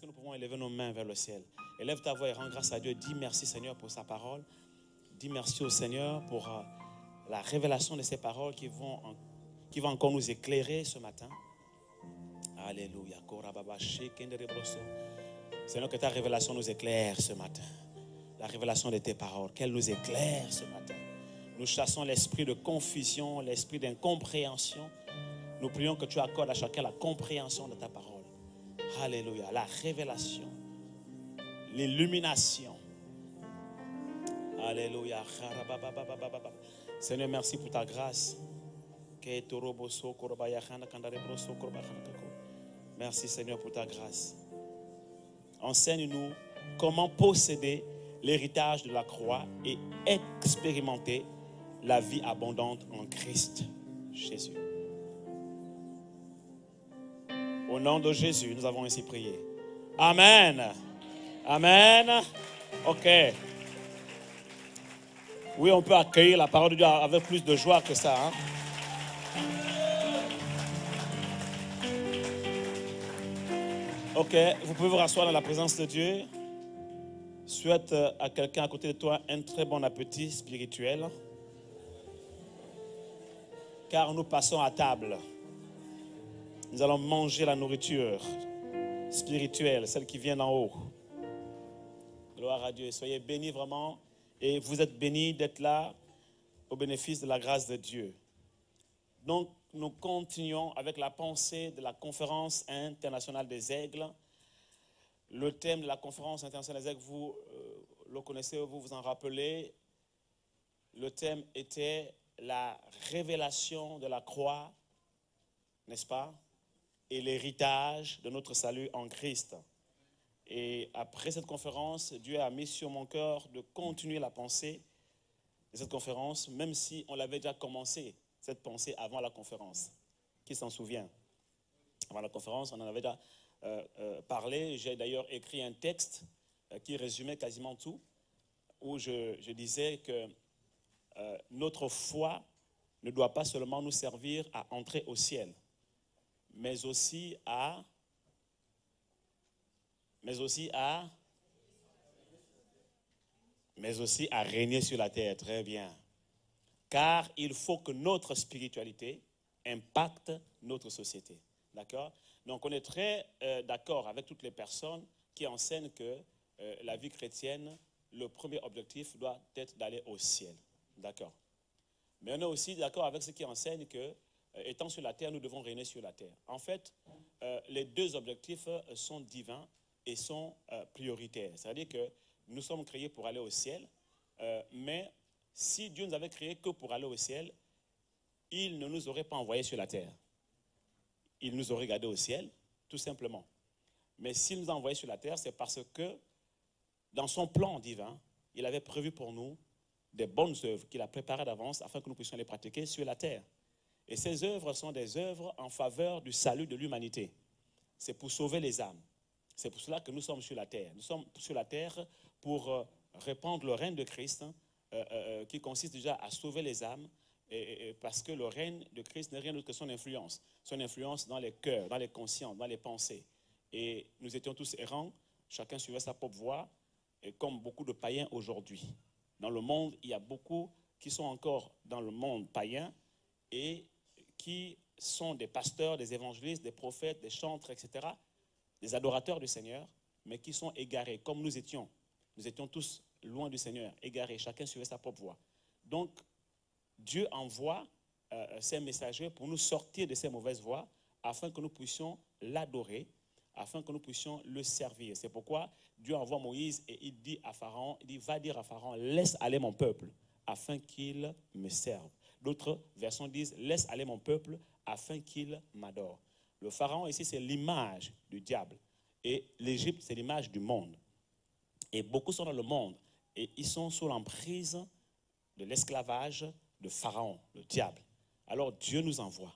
nous pouvons élever nos mains vers le ciel. Élève ta voix et rends grâce à Dieu. Dis merci Seigneur pour sa parole. Dis merci au Seigneur pour la révélation de ces paroles qui vont encore nous éclairer ce matin. Alléluia. Seigneur, que ta révélation nous éclaire ce matin. La révélation de tes paroles, qu'elle nous éclaire ce matin. Nous chassons l'esprit de confusion, l'esprit d'incompréhension. Nous prions que tu accordes à chacun la compréhension de ta parole. Alléluia. La révélation, l'illumination. Alléluia. Seigneur, merci pour ta grâce. Merci Seigneur pour ta grâce. Enseigne-nous comment posséder l'héritage de la croix et expérimenter la vie abondante en Christ Jésus. Au nom de Jésus, nous avons ainsi prié. Amen. Amen. Ok. Oui, on peut accueillir la parole de Dieu avec plus de joie que ça. Ok, vous pouvez vous rasseoir dans la présence de Dieu. Souhaite à quelqu'un à côté de toi un très bon appétit spirituel. Car nous passons à table. Nous allons manger la nourriture spirituelle, celle qui vient d'en haut. Gloire à Dieu. Soyez bénis vraiment. Et vous êtes bénis d'être là au bénéfice de la grâce de Dieu. Donc, nous continuons avec la pensée de la conférence internationale des aigles. Le thème de la conférence internationale des aigles, vous le connaissez, vous vous en rappelez. Le thème était la révélation de la croix, n'est-ce pas? Et l'héritage de notre salut en Christ. Et après cette conférence, Dieu a mis sur mon cœur de continuer la pensée de cette conférence, même si on l'avait déjà commencé, cette pensée avant la conférence. Qui s'en souvient? Avant la conférence, on en avait déjà parlé. J'ai d'ailleurs écrit un texte qui résumait quasiment tout, où je disais que notre foi ne doit pas seulement nous servir à entrer au ciel, mais aussi à régner sur la terre. Très bien. Car il faut que notre spiritualité impacte notre société. D'accord? Donc on est très d'accord avec toutes les personnes qui enseignent que la vie chrétienne, le premier objectif doit être d'aller au ciel. D'accord? Mais on est aussi d'accord avec ceux qui enseignent que, étant sur la terre, nous devons régner sur la terre. En fait, les deux objectifs sont divins et sont prioritaires. C'est-à-dire que nous sommes créés pour aller au ciel, mais si Dieu nous avait créés que pour aller au ciel, il ne nous aurait pas envoyés sur la terre. Il nous aurait gardés au ciel, tout simplement. Mais s'il nous a envoyés sur la terre, c'est parce que dans son plan divin, il avait prévu pour nous des bonnes œuvres qu'il a préparées d'avance afin que nous puissions les pratiquer sur la terre. Et ces œuvres sont des œuvres en faveur du salut de l'humanité. C'est pour sauver les âmes. C'est pour cela que nous sommes sur la terre. Nous sommes sur la terre pour répandre le règne de Christ, qui consiste déjà à sauver les âmes, parce que le règne de Christ n'est rien d'autre que son influence dans les cœurs, dans les consciences, dans les pensées. Et nous étions tous errants, chacun suivait sa propre voie, et comme beaucoup de païens aujourd'hui. Dans le monde, il y a beaucoup qui sont encore dans le monde païen et qui sont des pasteurs, des évangélistes, des prophètes, des chantres, etc., des adorateurs du Seigneur, mais qui sont égarés, comme nous étions. Nous étions tous loin du Seigneur, égarés, chacun suivait sa propre voie. Donc, Dieu envoie ses messagers pour nous sortir de ces mauvaises voies, afin que nous puissions l'adorer, afin que nous puissions le servir. C'est pourquoi Dieu envoie Moïse et il dit à Pharaon, il dit, va dire à Pharaon, laisse aller mon peuple, afin qu'il me serve. D'autres versions disent, laisse aller mon peuple, afin qu'il m'adore. Le Pharaon ici, c'est l'image du diable. Et l'Égypte, c'est l'image du monde. Et beaucoup sont dans le monde. Et ils sont sous l'emprise de l'esclavage de Pharaon, le diable. Alors Dieu nous envoie.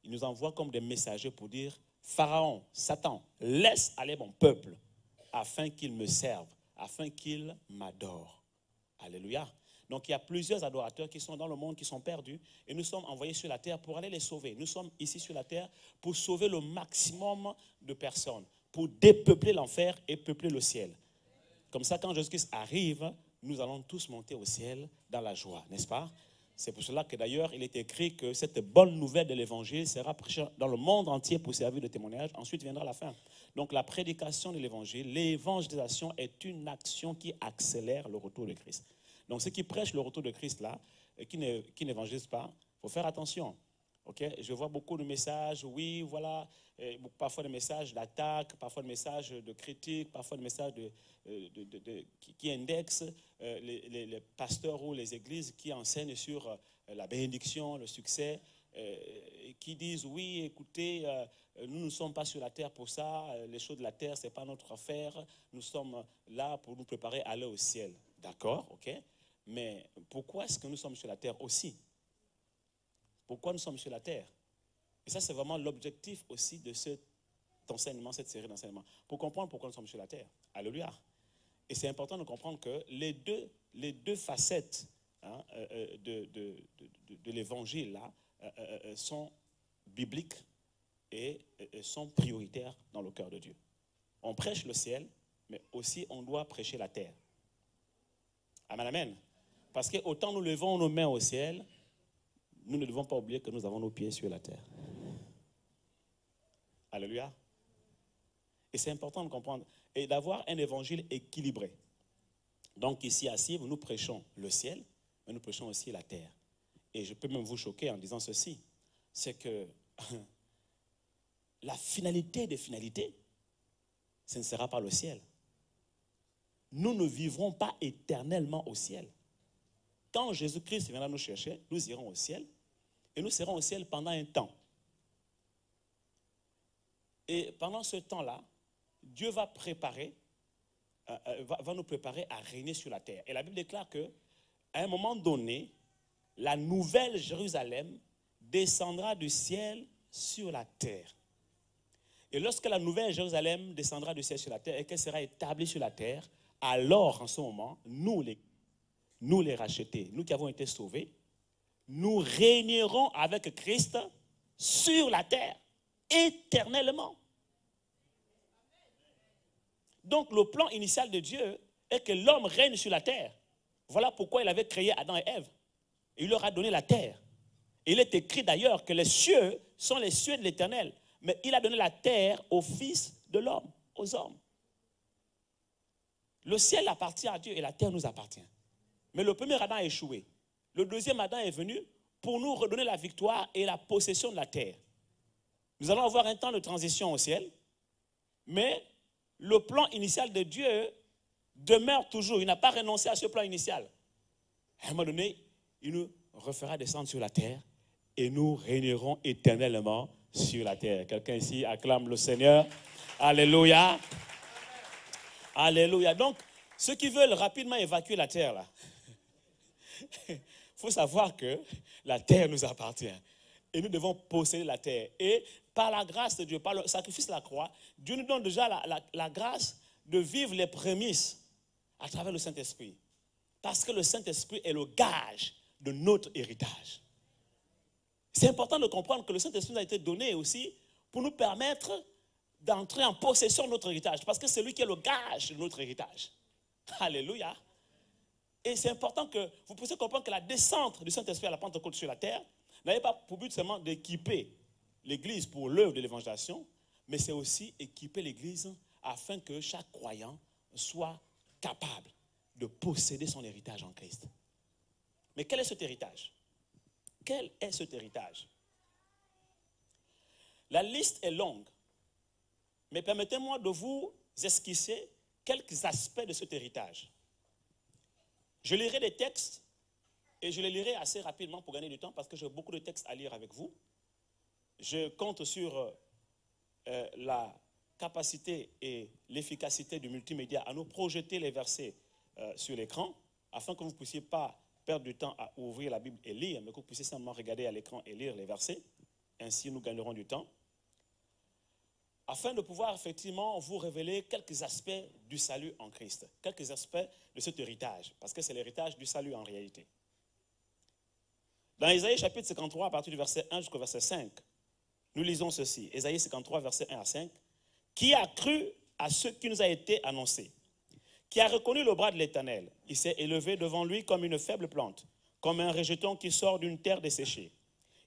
Il nous envoie comme des messagers pour dire, Pharaon, Satan, laisse aller mon peuple, afin qu'il me serve, afin qu'il m'adore. Alléluia. Donc il y a plusieurs adorateurs qui sont dans le monde, qui sont perdus, et nous sommes envoyés sur la terre pour aller les sauver. Nous sommes ici sur la terre pour sauver le maximum de personnes, pour dépeupler l'enfer et peupler le ciel. Comme ça, quand Jésus-Christ arrive, nous allons tous monter au ciel dans la joie, n'est-ce pas? C'est pour cela que d'ailleurs, il est écrit que cette bonne nouvelle de l'évangile sera prêchée dans le monde entier pour servir de témoignage. Ensuite viendra la fin. Donc la prédication de l'évangile, l'évangélisation est une action qui accélère le retour de Christ. Donc ceux qui prêchent le retour de Christ là, et qui n'évangélisent pas, il faut faire attention. Okay? Je vois beaucoup de messages, oui, voilà, parfois des messages d'attaque, parfois des messages de critique, parfois des messages qui indexent les pasteurs ou les églises qui enseignent sur la bénédiction, le succès, qui disent, oui, écoutez, nous ne sommes pas sur la terre pour ça, les choses de la terre, ce n'est pas notre affaire, nous sommes là pour nous préparer à aller au ciel. D'accord, ok? Mais pourquoi est-ce que nous sommes sur la terre aussi? Pourquoi nous sommes sur la terre? Et ça, c'est vraiment l'objectif aussi de cet enseignement, cette série d'enseignements. Pour comprendre pourquoi nous sommes sur la terre. Alléluia. Et c'est important de comprendre que les deux facettes hein, de l'évangile là, sont bibliques et sont prioritaires dans le cœur de Dieu. On prêche le ciel, mais aussi on doit prêcher la terre. Amen, amen. Parce que autant nous levons nos mains au ciel, nous ne devons pas oublier que nous avons nos pieds sur la terre. Alléluia. Et c'est important de comprendre et d'avoir un évangile équilibré. Donc ici à Cives, nous prêchons le ciel, mais nous prêchons aussi la terre. Et je peux même vous choquer en disant ceci, c'est que la finalité des finalités, ce ne sera pas le ciel. Nous ne vivrons pas éternellement au ciel. Quand Jésus-Christ viendra nous chercher, nous irons au ciel. Et nous serons au ciel pendant un temps. Et pendant ce temps-là, Dieu va nous préparer à régner sur la terre. Et la Bible déclare qu'à un moment donné, la nouvelle Jérusalem descendra du ciel sur la terre. Et lorsque la nouvelle Jérusalem descendra du ciel sur la terre et qu'elle sera établie sur la terre, alors en ce moment, nous les rachetés, nous qui avons été sauvés, nous régnerons avec Christ sur la terre, éternellement. Donc le plan initial de Dieu est que l'homme règne sur la terre. Voilà pourquoi il avait créé Adam et Ève. Il leur a donné la terre. Et il est écrit d'ailleurs que les cieux sont les cieux de l'Éternel. Mais il a donné la terre aux fils de l'homme, aux hommes. Le ciel appartient à Dieu et la terre nous appartient. Mais le premier Adam a échoué. Le deuxième Adam est venu pour nous redonner la victoire et la possession de la terre. Nous allons avoir un temps de transition au ciel, mais le plan initial de Dieu demeure toujours. Il n'a pas renoncé à ce plan initial. À un moment donné, il nous refera descendre sur la terre et nous régnerons éternellement sur la terre. Quelqu'un ici acclame le Seigneur. Alléluia. Alléluia. Donc, ceux qui veulent rapidement évacuer la terre, là, il faut savoir que la terre nous appartient. Et nous devons posséder la terre. Et par la grâce de Dieu, par le sacrifice de la croix, Dieu nous donne déjà la grâce de vivre les prémices à travers le Saint-Esprit. Parce que le Saint-Esprit est le gage de notre héritage. C'est important de comprendre que le Saint-Esprit nous a été donné aussi pour nous permettre d'entrer en possession de notre héritage. Parce que c'est lui qui est le gage de notre héritage. Alléluia. Et c'est important que vous puissiez comprendre que la descente du Saint-Esprit à la Pentecôte sur la terre n'avait pas pour but seulement d'équiper l'Église pour l'œuvre de l'évangélisation, mais c'est aussi équiper l'Église afin que chaque croyant soit capable de posséder son héritage en Christ. Mais quel est cet héritage? Quel est cet héritage? La liste est longue, mais permettez-moi de vous esquisser quelques aspects de cet héritage. Je lirai des textes et je les lirai assez rapidement pour gagner du temps parce que j'ai beaucoup de textes à lire avec vous. Je compte sur la capacité et l'efficacité du multimédia à nous projeter les versets sur l'écran afin que vous ne puissiez pas perdre du temps à ouvrir la Bible et lire, mais que vous puissiez simplement regarder à l'écran et lire les versets. Ainsi, nous gagnerons du temps. Afin de pouvoir effectivement vous révéler quelques aspects du salut en Christ, quelques aspects de cet héritage, parce que c'est l'héritage du salut en réalité. Dans Ésaïe chapitre 53, à partir du verset 1 jusqu'au verset 5, nous lisons ceci. Ésaïe 53, verset 1 à 5. qui a cru à ce qui nous a été annoncé, qui a reconnu le bras de l'Éternel. Il s'est élevé devant lui comme une faible plante, comme un rejeton qui sort d'une terre desséchée.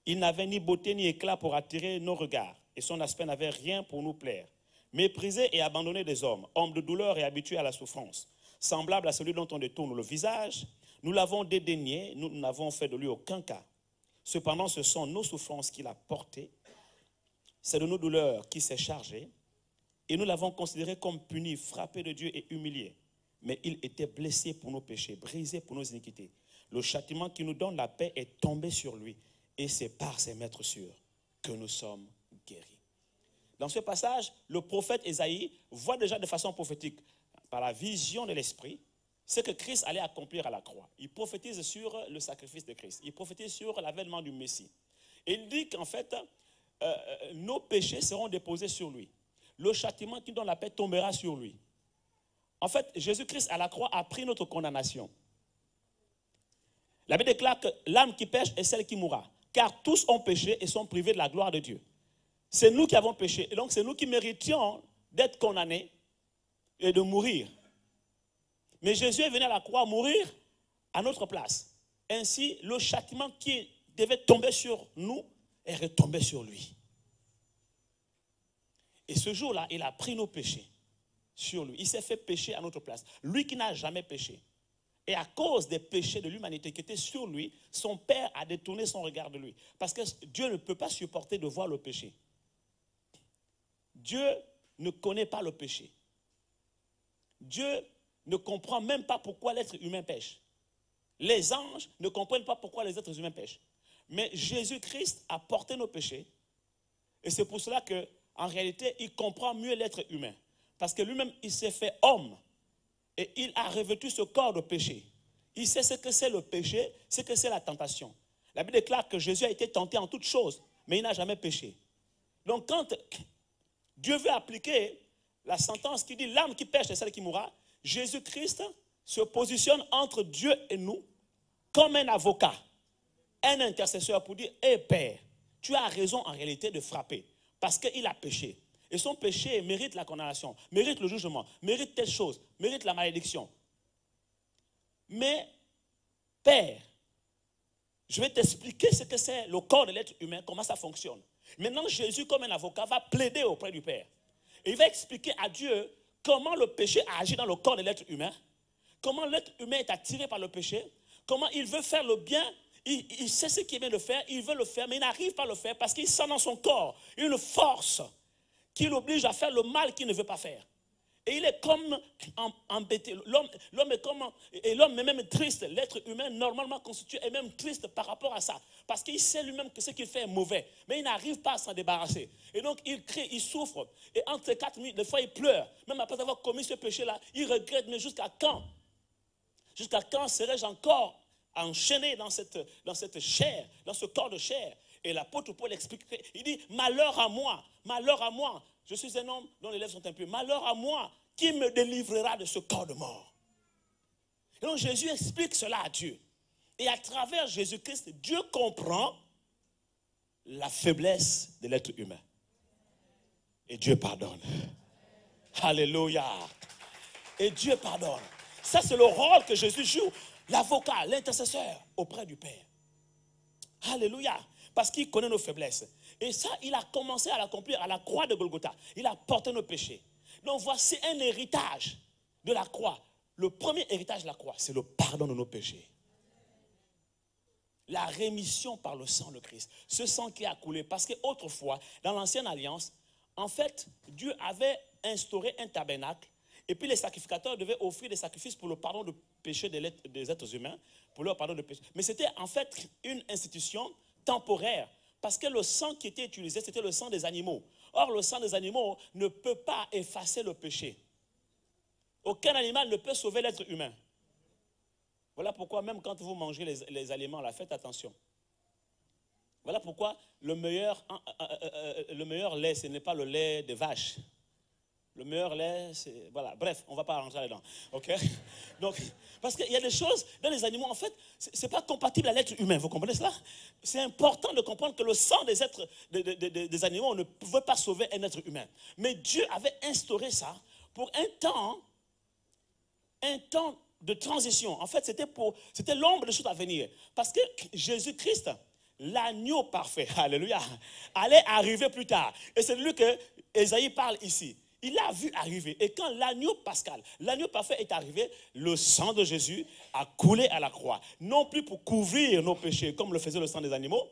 Il n'avait ni beauté ni éclat pour attirer nos regards, et son aspect n'avait rien pour nous plaire. Méprisé et abandonné des hommes, homme de douleur et habitué à la souffrance, semblable à celui dont on détourne le visage, nous l'avons dédaigné, nous n'avons fait de lui aucun cas. Cependant, ce sont nos souffrances qu'il a portées, c'est de nos douleurs qu'il s'est chargé, et nous l'avons considéré comme puni, frappé de Dieu et humilié. Mais il était blessé pour nos péchés, brisé pour nos iniquités. Le châtiment qui nous donne la paix est tombé sur lui, et c'est par ses maîtres sûrs que nous sommes guéris. Dans ce passage, le prophète Ésaïe voit déjà de façon prophétique, par la vision de l'Esprit, ce que Christ allait accomplir à la croix. Il prophétise sur le sacrifice de Christ. Il prophétise sur l'avènement du Messie. Et il dit qu'en fait, nos péchés seront déposés sur lui. Le châtiment qui donne la paix tombera sur lui. En fait, Jésus-Christ à la croix a pris notre condamnation. La Bible déclare que l'âme qui pêche est celle qui mourra. Car tous ont péché et sont privés de la gloire de Dieu. C'est nous qui avons péché. Et donc c'est nous qui méritions d'être condamnés et de mourir. Mais Jésus est venu à la croix mourir à notre place. Ainsi, le châtiment qui devait tomber sur nous est retombé sur lui. Et ce jour-là, il a pris nos péchés sur lui. Il s'est fait pécher à notre place. Lui qui n'a jamais péché. Et à cause des péchés de l'humanité qui étaient sur lui, son Père a détourné son regard de lui. Parce que Dieu ne peut pas supporter de voir le péché. Dieu ne connaît pas le péché. Dieu ne comprend même pas pourquoi l'être humain pêche. Les anges ne comprennent pas pourquoi les êtres humains pêchent. Mais Jésus-Christ a porté nos péchés. Et c'est pour cela qu'en réalité, il comprend mieux l'être humain. Parce que lui-même, il s'est fait homme. Et il a revêtu ce corps de péché. Il sait ce que c'est le péché, ce que c'est la tentation. La Bible déclare que Jésus a été tenté en toutes choses, mais il n'a jamais péché. Donc quand Dieu veut appliquer la sentence qui dit l'âme qui pêche est celle qui mourra, Jésus-Christ se positionne entre Dieu et nous comme un avocat, un intercesseur pour dire, hé Père, tu as raison en réalité de frapper parce qu'il a péché. Et son péché mérite la condamnation, mérite le jugement, mérite telle chose, mérite la malédiction. Mais, Père, je vais t'expliquer ce que c'est le corps de l'être humain, comment ça fonctionne. Maintenant, Jésus, comme un avocat, va plaider auprès du Père. Et il va expliquer à Dieu comment le péché agit dans le corps de l'être humain, comment l'être humain est attiré par le péché, comment il veut faire le bien. Il sait ce qu'il vient de faire, il veut le faire, mais il n'arrive pas à le faire parce qu'il sent dans son corps une force qui l'oblige à faire le mal qu'il ne veut pas faire. Et il est comme embêté. L'homme est comme, et l'homme est même triste. L'être humain normalement constitué est même triste par rapport à ça. Parce qu'il sait lui-même que ce qu'il fait est mauvais. Mais il n'arrive pas à s'en débarrasser. Et donc il crie, il souffre. Et entre ces 4 minutes, des fois il pleure. Même après avoir commis ce péché-là, il regrette. Mais jusqu'à quand? Jusqu'à quand serais-je encore enchaîné dans cette chair, dans ce corps de chair? Et l'apôtre Paul explique, il dit, malheur à moi, je suis un homme dont les lèvres sont impures, malheur à moi, qui me délivrera de ce corps de mort? Et donc Jésus explique cela à Dieu. Et à travers Jésus-Christ, Dieu comprend la faiblesse de l'être humain. Et Dieu pardonne. Alléluia. Et Dieu pardonne. Ça, c'est le rôle que Jésus joue, l'avocat, l'intercesseur auprès du Père. Alléluia. Parce qu'il connaît nos faiblesses. Et ça, il a commencé à l'accomplir à la croix de Golgotha. Il a porté nos péchés. Donc voici un héritage de la croix. Le premier héritage de la croix, c'est le pardon de nos péchés. La rémission par le sang de Christ. Ce sang qui a coulé. Parce qu'autrefois, dans l'ancienne alliance, en fait, Dieu avait instauré un tabernacle. Et puis les sacrificateurs devaient offrir des sacrifices pour le pardon de péché des êtres humains. Pour leur pardon de péché. Mais c'était en fait une institution temporaire, parce que le sang qui était utilisé, c'était le sang des animaux. Or, le sang des animaux ne peut pas effacer le péché. Aucun animal ne peut sauver l'être humain. Voilà pourquoi même quand vous mangez les aliments, là, faites attention. Voilà pourquoi le meilleur lait, ce n'est pas le lait de vache. Le meilleur lait, c'est... Voilà, bref, on ne va pas rentrer là-dedans. OK? Donc, parce qu'il y a des choses dans les animaux, en fait, ce n'est pas compatible à l'être humain. Vous comprenez cela? C'est important de comprendre que le sang des êtres, des animaux ne pouvait pas sauver un être humain. Mais Dieu avait instauré ça pour un temps de transition. En fait, c'était l'ombre des choses à venir. Parce que Jésus-Christ, l'agneau parfait, alléluia, allait arriver plus tard. Et c'est de lui que Ésaïe parle ici. Il l'a vu arriver. Et quand l'agneau pascal, l'agneau parfait est arrivé, le sang de Jésus a coulé à la croix. Non plus pour couvrir nos péchés, comme le faisait le sang des animaux.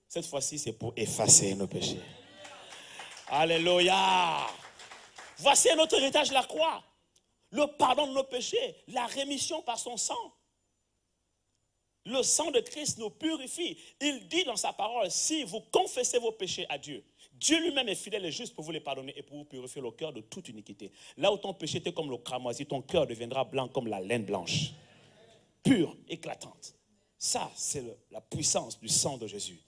Cette fois-ci, c'est pour effacer nos péchés. Alléluia. Voici notre héritage, la croix. Le pardon de nos péchés, la rémission par son sang. Le sang de Christ nous purifie. Il dit dans sa parole, si vous confessez vos péchés à Dieu, Dieu lui-même est fidèle et juste pour vous les pardonner et pour vous purifier le cœur de toute iniquité. Là où ton péché était comme le cramoisi, ton cœur deviendra blanc comme la laine blanche. Pure, éclatante. Ça, c'est la puissance du sang de Jésus.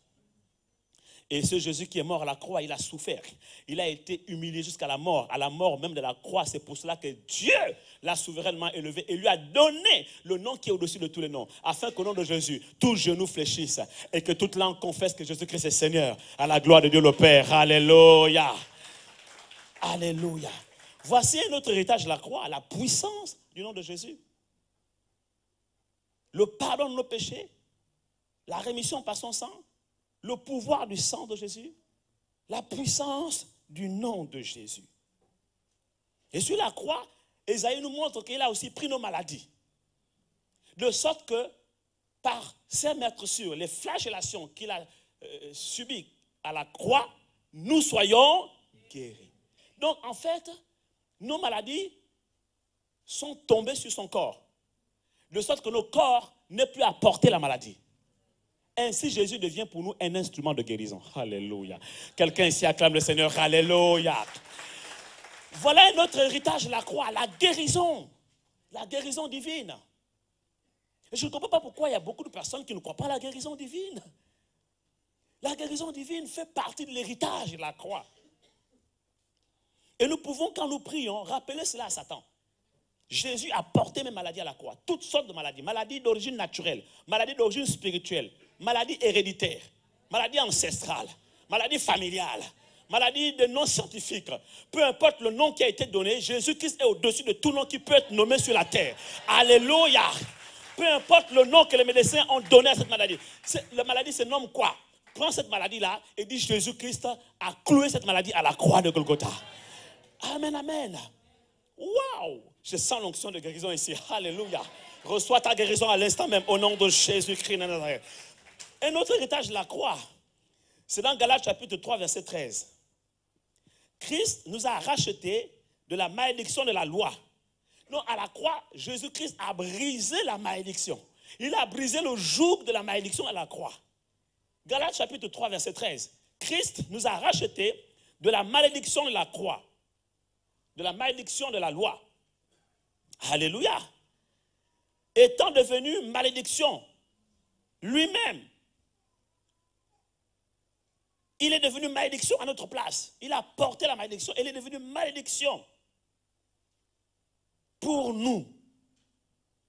Et ce Jésus qui est mort à la croix, il a souffert. Il a été humilié jusqu'à la mort même de la croix. C'est pour cela que Dieu l'a souverainement élevé et lui a donné le nom qui est au-dessus de tous les noms. Afin qu'au nom de Jésus, tout genou fléchisse et que toute langue confesse que Jésus-Christ est Seigneur. À la gloire de Dieu le Père. Alléluia. Alléluia. Voici notre héritage, la croix, la puissance du nom de Jésus. Le pardon de nos péchés, la rémission par son sang, le pouvoir du sang de Jésus, la puissance du nom de Jésus. Et sur la croix, Ésaïe nous montre qu'il a aussi pris nos maladies. De sorte que, par ses meurtrissures, les flagellations qu'il a subies à la croix, nous soyons guéris. Donc, en fait, nos maladies sont tombées sur son corps. De sorte que nos corps n'aient plus à porter la maladie. Ainsi, Jésus devient pour nous un instrument de guérison. Alléluia. Quelqu'un ici acclame le Seigneur. Alléluia. Voilà notre héritage, la croix, la guérison divine. Et je ne comprends pas pourquoi il y a beaucoup de personnes qui ne croient pas à la guérison divine. La guérison divine fait partie de l'héritage de la croix. Et nous pouvons, quand nous prions, rappeler cela à Satan. Jésus a porté mes maladies à la croix. Toutes sortes de maladies. Maladies d'origine naturelle, maladies d'origine spirituelle, maladies héréditaires, maladies ancestrales, maladies familiales, maladies de non scientifiques. Peu importe le nom qui a été donné, Jésus-Christ est au-dessus de tout nom qui peut être nommé sur la terre. Alléluia. Peu importe le nom que les médecins ont donné à cette maladie. La maladie se nomme quoi? Prends cette maladie-là et dis Jésus-Christ a cloué cette maladie à la croix de Golgotha. Amen, amen. Waouh! Je sens l'onction de guérison ici. Alléluia. Reçois ta guérison à l'instant même au nom de Jésus-Christ. Un autre héritage de la croix, c'est dans Galates chapitre 3, verset 13. Christ nous a rachetés de la malédiction de la loi. Non, à la croix, Jésus-Christ a brisé la malédiction. Il a brisé le joug de la malédiction à la croix. Galates chapitre 3, verset 13. Christ nous a rachetés de la malédiction de la croix, de la malédiction de la loi. Alléluia. Étant devenu malédiction lui-même, il est devenu malédiction à notre place. Il a porté la malédiction. Il est devenu malédiction pour nous.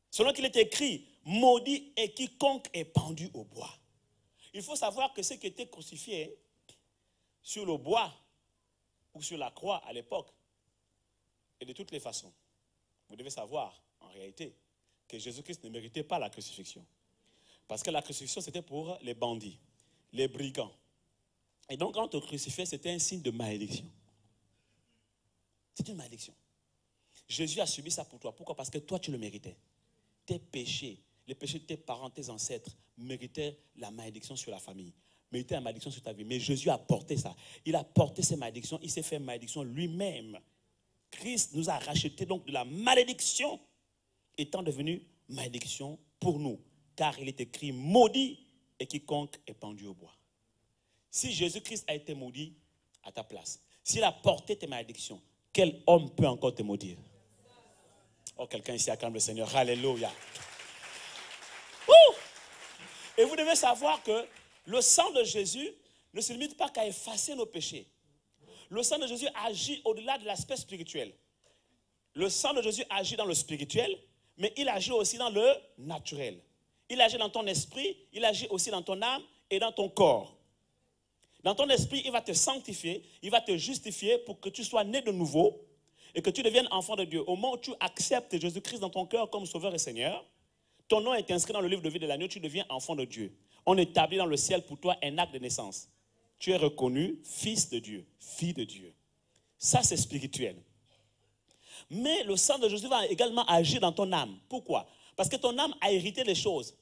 Selon qu'il est écrit, maudit est quiconque est pendu au bois. Il faut savoir que ceux qui étaient crucifiés sur le bois ou sur la croix à l'époque, et de toutes les façons, vous devez savoir, en réalité, que Jésus-Christ ne méritait pas la crucifixion. Parce que la crucifixion, c'était pour les bandits, les brigands. Et donc, quand on te crucifiait, c'était un signe de malédiction. C'est une malédiction. Jésus a subi ça pour toi. Pourquoi? Parce que toi, tu le méritais. Tes péchés, les péchés de tes parents, tes ancêtres, méritaient la malédiction sur la famille, méritaient la malédiction sur ta vie. Mais Jésus a porté ça. Il a porté ces malédictions. Il s'est fait malédiction lui-même. Christ nous a rachetés donc de la malédiction, étant devenu malédiction pour nous. Car il est écrit, maudit est quiconque est pendu au bois. Si Jésus-Christ a été maudit à ta place, s'il a porté tes malédictions, quel homme peut encore te maudire? Oh, quelqu'un ici acclame le Seigneur. Alléluia. Et vous devez savoir que le sang de Jésus ne se limite pas qu'à effacer nos péchés. Le sang de Jésus agit au-delà de l'aspect spirituel. le sang de Jésus agit dans le spirituel, mais il agit aussi dans le naturel. Il agit dans ton esprit, il agit aussi dans ton âme et dans ton corps. Dans ton esprit, il va te sanctifier, il va te justifier pour que tu sois né de nouveau et que tu deviennes enfant de Dieu. Au moment où tu acceptes Jésus-Christ dans ton cœur comme Sauveur et Seigneur, ton nom est inscrit dans le livre de vie de l'agneau, tu deviens enfant de Dieu. On établit dans le ciel pour toi un acte de naissance. Tu es reconnu fils de Dieu, fille de Dieu. Ça, c'est spirituel. Mais le sang de Jésus va également agir dans ton âme. Pourquoi? Parce que ton âme a hérité des choses.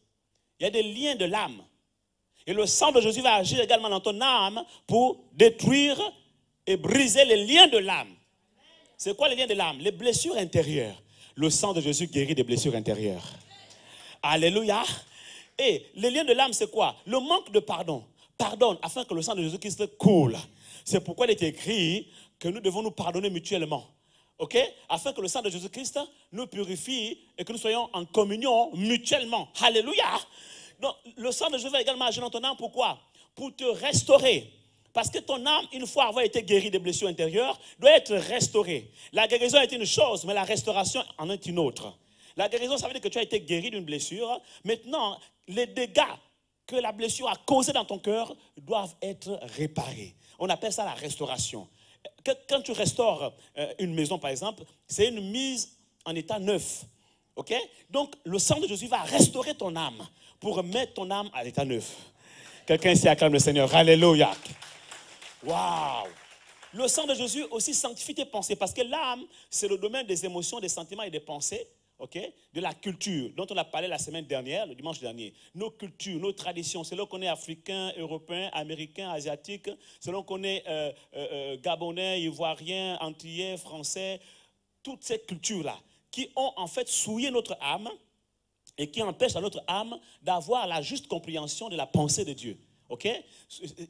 Il y a des liens de l'âme. Et le sang de Jésus va agir également dans ton âme pour détruire et briser les liens de l'âme. C'est quoi les liens de l'âme? Les blessures intérieures. Le sang de Jésus guérit des blessures intérieures. Alléluia. Et les liens de l'âme, c'est quoi? Le manque de pardon. Pardonne afin que le sang de Jésus-Christ coule. C'est pourquoi il est écrit que nous devons nous pardonner mutuellement. OK? Afin que le sang de Jésus-Christ nous purifie et que nous soyons en communion mutuellement. Alléluia. Donc, le sang de Jésus va également agir dans ton âme. Pourquoi? Pour te restaurer. Parce que ton âme, une fois avoir été guérie des blessures intérieures, doit être restaurée. La guérison est une chose, mais la restauration en est une autre. La guérison, ça veut dire que tu as été guéri d'une blessure. Maintenant, les dégâts que la blessure a causés dans ton cœur doivent être réparés. On appelle ça la restauration. Quand tu restaures une maison, par exemple, c'est une mise en état neuf. OK? Donc, le sang de Jésus va restaurer ton âme pour remettre ton âme à l'état neuf. Quelqu'un ici acclame le Seigneur. Alléluia. Waouh! Le sang de Jésus aussi sanctifie tes pensées parce que l'âme, c'est le domaine des émotions, des sentiments et des pensées. Okay? De la culture dont on a parlé la semaine dernière, le dimanche dernier. Nos cultures, nos traditions, selon qu'on est africain, européen, américain, asiatique, selon qu'on est gabonais, ivoirien, antillais, français, toutes ces cultures-là qui ont en fait souillé notre âme et qui empêchent à notre âme d'avoir la juste compréhension de la pensée de Dieu. Okay?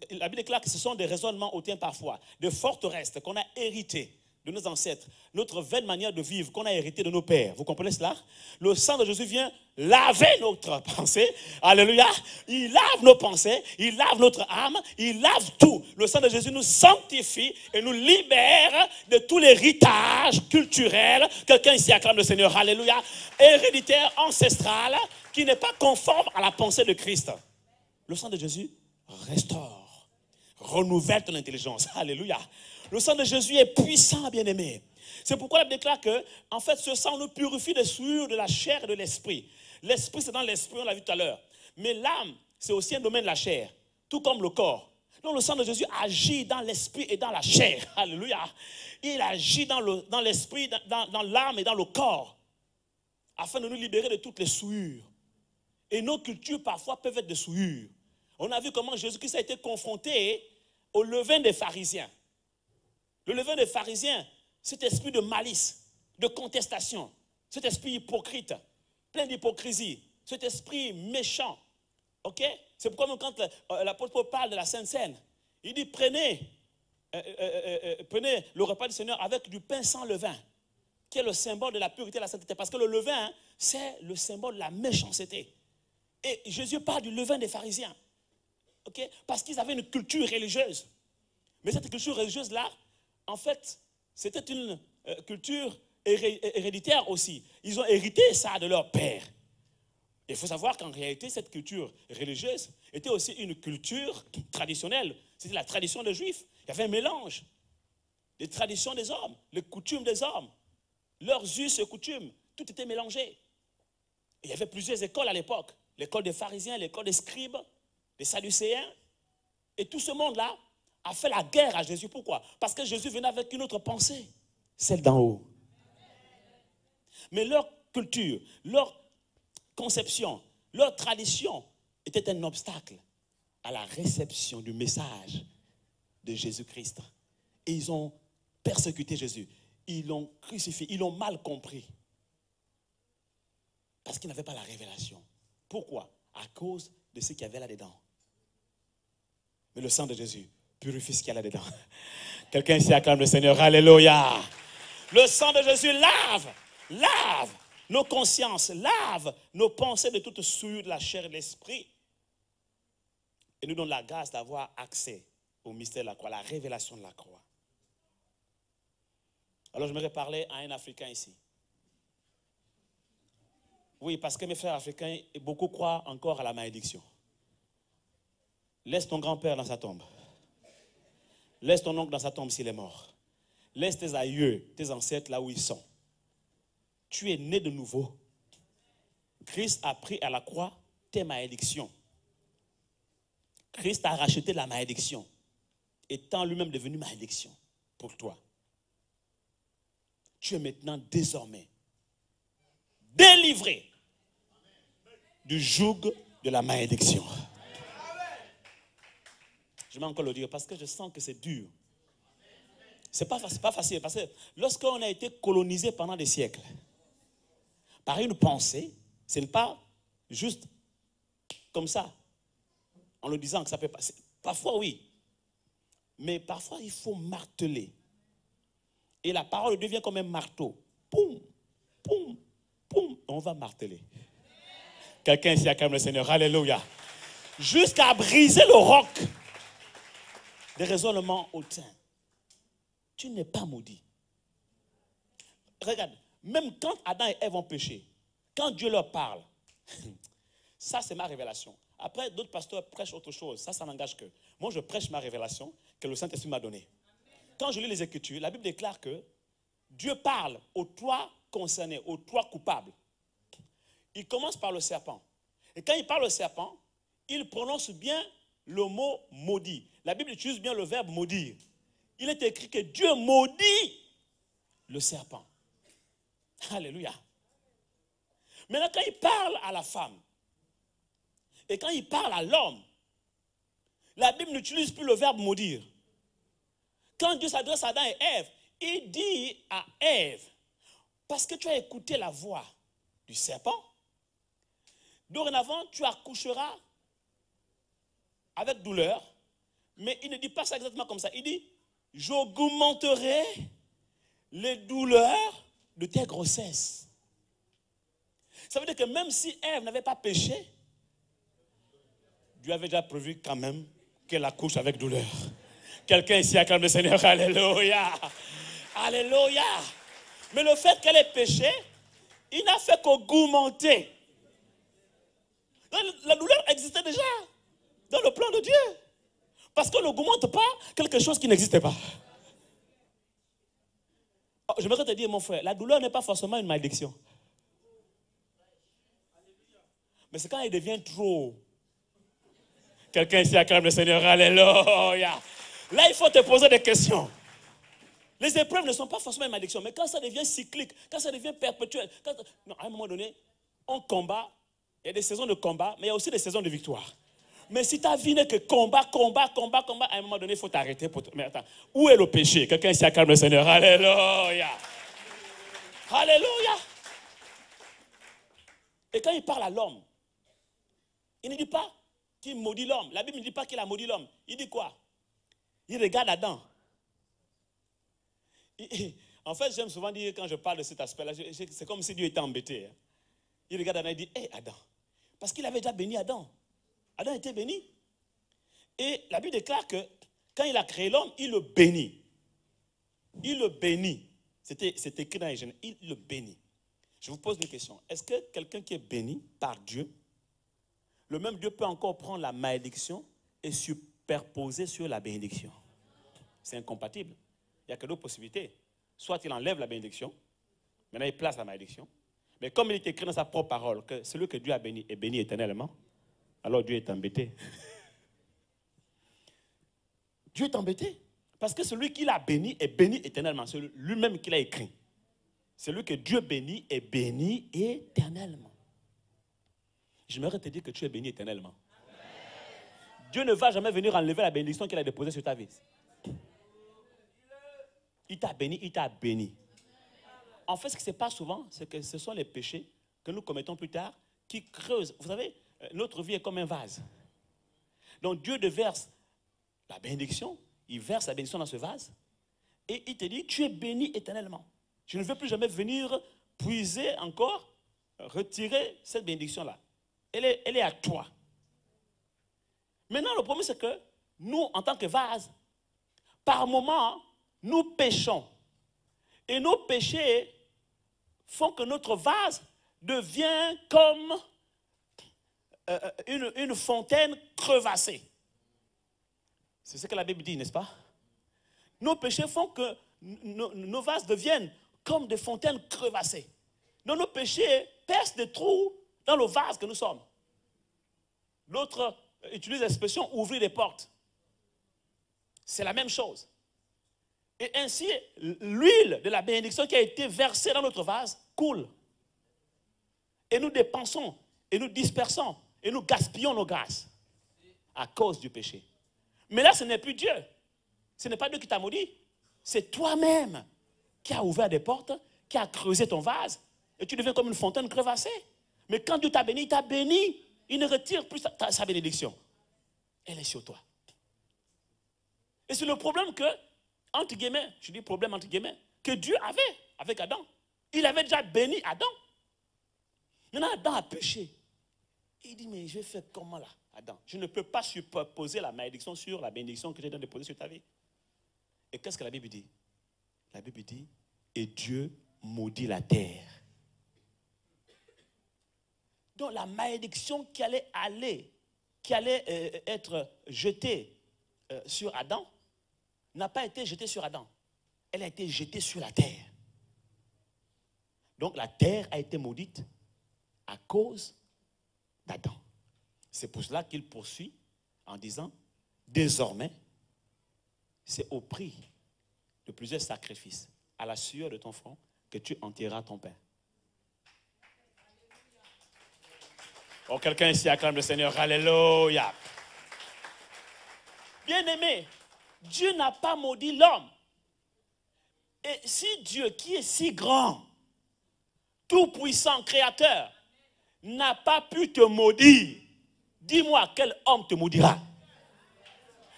La Bible déclare que ce sont des raisonnements hautains parfois, de forteresses qu'on a héritées de nos ancêtres, notre vaine manière de vivre qu'on a hérité de nos pères. Vous comprenez cela? Le sang de Jésus vient laver notre pensée. Alléluia. Il lave nos pensées, il lave notre âme, il lave tout. Le sang de Jésus nous sanctifie et nous libère de tout l'héritage culturel. Quelqu'un ici acclame le Seigneur. Alléluia. Héréditaire, ancestral, qui n'est pas conforme à la pensée de Christ. Le sang de Jésus restaure, renouvelle ton intelligence. Alléluia. Le sang de Jésus est puissant, bien-aimé. C'est pourquoi la Bible déclare que, en fait, ce sang nous purifie des souillures de la chair et de l'esprit. L'esprit, c'est dans l'esprit, on l'a vu tout à l'heure. Mais l'âme, c'est aussi un domaine de la chair, tout comme le corps. Donc, le sang de Jésus agit dans l'esprit et dans la chair. Alléluia. Il agit dans l'esprit, dans l'âme et dans le corps, afin de nous libérer de toutes les souillures. Et nos cultures, parfois, peuvent être des souillures. On a vu comment Jésus-Christ a été confronté au levain des pharisiens. Le levain des pharisiens, cet esprit de malice, de contestation, cet esprit hypocrite, plein d'hypocrisie, cet esprit méchant. Ok? C'est pourquoi même quand l'apôtre Paul parle de la Sainte Seine, il dit prenez le repas du Seigneur avec du pain sans levain, qui est le symbole de la pureté et de la sainteté. Parce que le levain, c'est le symbole de la méchanceté. Et Jésus parle du levain des pharisiens. Okay? Parce qu'ils avaient une culture religieuse. Mais cette culture religieuse-là, en fait, c'était une culture héréditaire aussi. Ils ont hérité ça de leur père. Il faut savoir qu'en réalité, cette culture religieuse était aussi une culture traditionnelle. C'était la tradition des Juifs. Il y avait un mélange des traditions des hommes, les coutumes des hommes, leurs us et coutumes. Tout était mélangé. Et il y avait plusieurs écoles à l'époque. L'école des pharisiens, l'école des scribes, des sadducéens. Et tout ce monde-là a fait la guerre à Jésus. Pourquoi? Parce que Jésus venait avec une autre pensée, celle d'en haut. Mais leur culture, leur conception, leur tradition était un obstacle à la réception du message de Jésus-Christ. Et ils ont persécuté Jésus. Ils l'ont crucifié. Ils l'ont mal compris. Parce qu'ils n'avaient pas la révélation. Pourquoi? À cause de ce qu'il y avait là-dedans. Mais le sang de Jésus purifie ce qu'il y a là-dedans. Quelqu'un ici acclame le Seigneur. Alléluia. Le sang de Jésus lave nos consciences, lave nos pensées de toute souillure de la chair et de l'esprit. Et nous donne la grâce d'avoir accès au mystère de la croix, la révélation de la croix. Alors j'aimerais parler à un Africain ici. Oui, parce que mes frères africains, beaucoup croient encore à la malédiction. Laisse ton grand-père dans sa tombe. Laisse ton oncle dans sa tombe s'il est mort. Laisse tes aïeux, tes ancêtres là où ils sont. Tu es né de nouveau. Christ a pris à la croix tes malédictions. Christ a racheté la malédiction, étant lui-même devenu malédiction pour toi. Tu es maintenant désormais délivré du joug de la malédiction. Je vais encore le dire parce que je sens que c'est dur. C'est pas facile parce que lorsqu'on a été colonisé pendant des siècles par une pensée, ce n'est pas juste comme ça, en le disant que ça peut passer. Parfois oui, mais parfois il faut marteler. Et la parole devient comme un marteau. Poum, poum, poum, on va marteler. Quelqu'un ici acclame le Seigneur, alléluia. Jusqu'à briser le roc des raisonnements hautains. Tu n'es pas maudit. Regarde, même quand Adam et Ève ont péché, quand Dieu leur parle, ça c'est ma révélation. Après, d'autres pasteurs prêchent autre chose. Ça n'engage que. Moi, je prêche ma révélation que le Saint-Esprit m'a donnée. Quand je lis les Écritures, la Bible déclare que Dieu parle aux trois concernés, aux trois coupables. Il commence par le serpent. Et quand il parle au serpent, il prononce bien le mot maudit. La Bible utilise bien le verbe maudire. Il est écrit que Dieu maudit le serpent. Alléluia. Maintenant, quand il parle à la femme, et quand il parle à l'homme, la Bible n'utilise plus le verbe maudire. Quand Dieu s'adresse à Adam et Ève, il dit à Ève, parce que tu as écouté la voix du serpent, dorénavant tu accoucheras avec douleur, mais il ne dit pas ça exactement comme ça. Il dit, j'augmenterai les douleurs de tes grossesses. Ça veut dire que même si Ève n'avait pas péché, Dieu avait déjà prévu quand même qu'elle accouche avec douleur. Quelqu'un ici acclame le Seigneur, alléluia. Alléluia. Mais le fait qu'elle ait péché, il n'a fait qu'augmenter. La douleur existait déjà dans le plan de Dieu. Parce qu'on n'augmente pas quelque chose qui n'existait pas. J'aimerais te dire, mon frère, la douleur n'est pas forcément une malédiction. Mais c'est quand elle devient trop. Quelqu'un ici acclame le Seigneur, alléluia. Là, il faut te poser des questions. Les épreuves ne sont pas forcément une malédiction, mais quand ça devient cyclique, quand ça devient perpétuel, non, à un moment donné, on combat, il y a des saisons de combat, mais il y a aussi des saisons de victoire. Mais si ta vie n'est que combat, à un moment donné, il faut t'arrêter. Mais attends, où est le péché? Quelqu'un ici acclame le Seigneur, alléluia. Alléluia. Et quand il parle à l'homme, il ne dit pas qu'il maudit l'homme. La Bible ne dit pas qu'il a maudit l'homme. Il dit quoi? Il regarde Adam. En fait, j'aime souvent dire, quand je parle de cet aspect-là, c'est comme si Dieu était embêté. Il regarde Adam et dit, hé Adam. Parce qu'il avait déjà béni Adam. Adam était béni. Et la Bible déclare que quand il a créé l'homme, il le bénit. Il le bénit. C'est écrit dans les Genèse. Il le bénit. Je vous pose une question. Est-ce que quelqu'un qui est béni par Dieu, le même Dieu peut encore prendre la malédiction et superposer sur la bénédiction? C'est incompatible. Il n'y a que deux possibilités. Soit il enlève la bénédiction, maintenant il place la malédiction. Mais comme il est écrit dans sa propre parole que celui que Dieu a béni est béni éternellement, alors Dieu est embêté. Dieu est embêté. Parce que celui qui l'a béni est béni éternellement. C'est lui-même qui l'a écrit. Celui que Dieu bénit est béni éternellement. J'aimerais te dire que tu es béni éternellement. Dieu ne va jamais venir enlever la bénédiction qu'il a déposée sur ta vie. Il t'a béni, il t'a béni. En fait, ce qui se passe souvent, c'est que ce sont les péchés que nous commettons plus tard qui creusent. Vous savez, notre vie est comme un vase. Donc Dieu déverse la bénédiction, il verse la bénédiction dans ce vase, et il te dit, tu es béni éternellement. Je ne veux plus jamais venir puiser encore, retirer cette bénédiction-là. Elle est à toi. Maintenant, le problème, c'est que nous, en tant que vase, par moment, nous péchons. Et nos péchés font que notre vase devient comme une fontaine crevassée. C'est ce que la Bible dit, n'est-ce pas? Nos péchés font que nos vases deviennent comme des fontaines crevassées. Donc nos péchés percent des trous dans le vase que nous sommes. L'autre utilise l'expression ouvrir les portes. C'est la même chose. Et ainsi, l'huile de la bénédiction qui a été versée dans notre vase coule. Et nous dépensons, et nous dispersons, et nous gaspillons nos grâces à cause du péché. Mais là, ce n'est plus Dieu. Ce n'est pas Dieu qui t'a maudit. C'est toi-même qui as ouvert des portes, qui as creusé ton vase, et tu deviens comme une fontaine crevassée. Mais quand Dieu t'a béni, il t'a béni. Il ne retire plus sa bénédiction. Elle est sur toi. Et c'est le problème que, entre guillemets, je dis problème entre guillemets, que Dieu avait avec Adam. Il avait déjà béni Adam. Maintenant, Adam a péché. Il dit, mais je vais faire comment là, Adam? Je ne peux pas superposer la malédiction sur la bénédiction que j'ai déposée sur ta vie. Et qu'est-ce que la Bible dit? La Bible dit, et Dieu maudit la terre. Donc la malédiction qui allait être jetée sur Adam, n'a pas été jetée sur Adam. Elle a été jetée sur la terre. Donc la terre a été maudite à cause d'Adam. C'est pour cela qu'il poursuit en disant, désormais, c'est au prix de plusieurs sacrifices, à la sueur de ton front, que tu enterreras ton pain. Oh, quelqu'un ici acclame le Seigneur, alléluia. Bien-aimé, Dieu n'a pas maudit l'homme. Et si Dieu, qui est si grand, tout-puissant, créateur, n'a pas pu te maudire, dis-moi quel homme te maudira?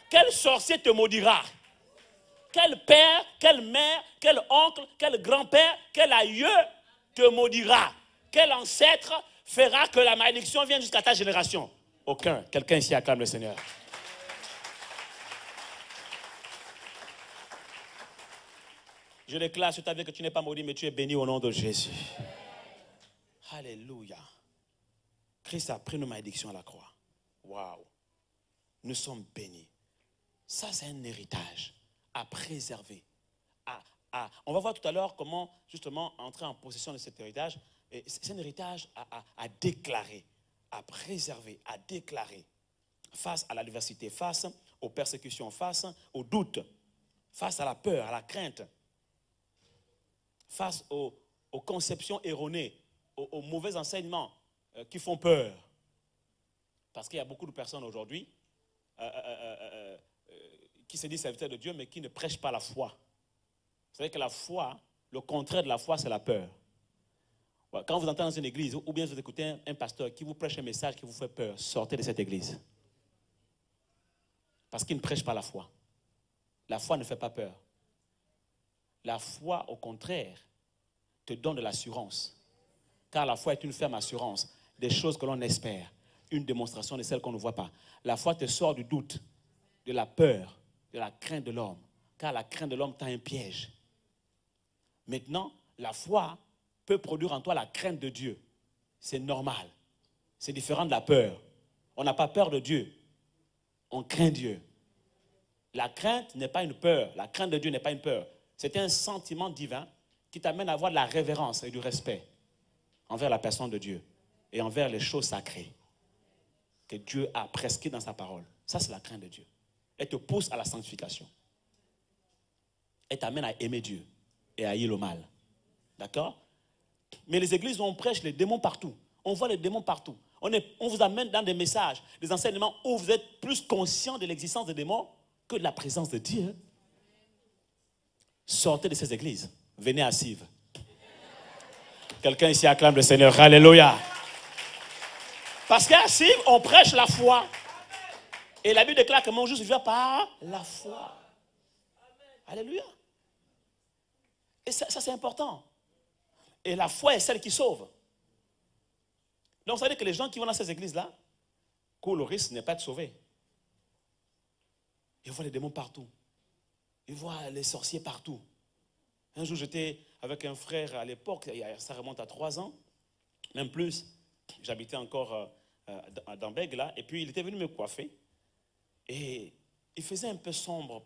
Quel sorcier te maudira? Quel père, quelle mère, quel oncle, quel grand-père, quel aïeux te maudira? Quel ancêtre fera que la malédiction vienne jusqu'à ta génération? Aucun. Quelqu'un ici acclame le Seigneur. Je déclare sur ta vie que tu n'es pas maudit, mais tu es béni au nom de Jésus. Alléluia. Christ a pris nos malédictions à la croix. Waouh. Nous sommes bénis. Ça, c'est un héritage à préserver. On va voir tout à l'heure comment, justement, entrer en possession de cet héritage. C'est un héritage à déclarer, à préserver, à déclarer. Face à l'adversité, face aux persécutions, face aux doutes, face à la peur, à la crainte, face aux conceptions erronées, aux mauvais enseignements qui font peur. Parce qu'il y a beaucoup de personnes aujourd'hui qui se disent serviteurs de Dieu, mais qui ne prêchent pas la foi. Vous savez que la foi, le contraire de la foi, c'est la peur. Quand vous entrez dans une église, ou bien vous écoutez un pasteur qui vous prêche un message qui vous fait peur, sortez de cette église. Parce qu'il ne prêche pas la foi. La foi ne fait pas peur. La foi, au contraire, te donne de l'assurance. Car la foi est une ferme assurance des choses que l'on espère, une démonstration de celles qu'on ne voit pas. La foi te sort du doute, de la peur, de la crainte de l'homme. Car la crainte de l'homme t'a un piège. Maintenant, la foi peut produire en toi la crainte de Dieu. C'est normal. C'est différent de la peur. On n'a pas peur de Dieu. On craint Dieu. La crainte n'est pas une peur. La crainte de Dieu n'est pas une peur. C'est un sentiment divin qui t'amène à avoir de la révérence et du respect envers la personne de Dieu et envers les choses sacrées que Dieu a prescrites dans sa parole. Ça, c'est la crainte de Dieu. Elle te pousse à la sanctification. Elle t'amène à aimer Dieu et à haïr le mal. D'accord? Mais les églises, on prêche les démons partout. On voit les démons partout. On vous amène dans des messages, des enseignements où vous êtes plus conscient de l'existence des démons que de la présence de Dieu. Sortez de ces églises. Venez à Sive. Quelqu'un ici acclame le Seigneur. Alléluia. Parce qu'à Sive, on prêche la foi. Et la Bible déclare que mon juste vient par la foi. Alléluia. Et ça c'est important. Et la foi est celle qui sauve. Donc, ça veut dire que les gens qui vont dans ces églises-là courent le risque de ne pas être sauvés. Ils voient les démons partout. Ils voient les sorciers partout. Un jour, j'étais avec un frère à l'époque, ça remonte à 3 ans, même plus. J'habitais encore dans Bègue, là, et puis il était venu me coiffer. Et il faisait un peu sombre.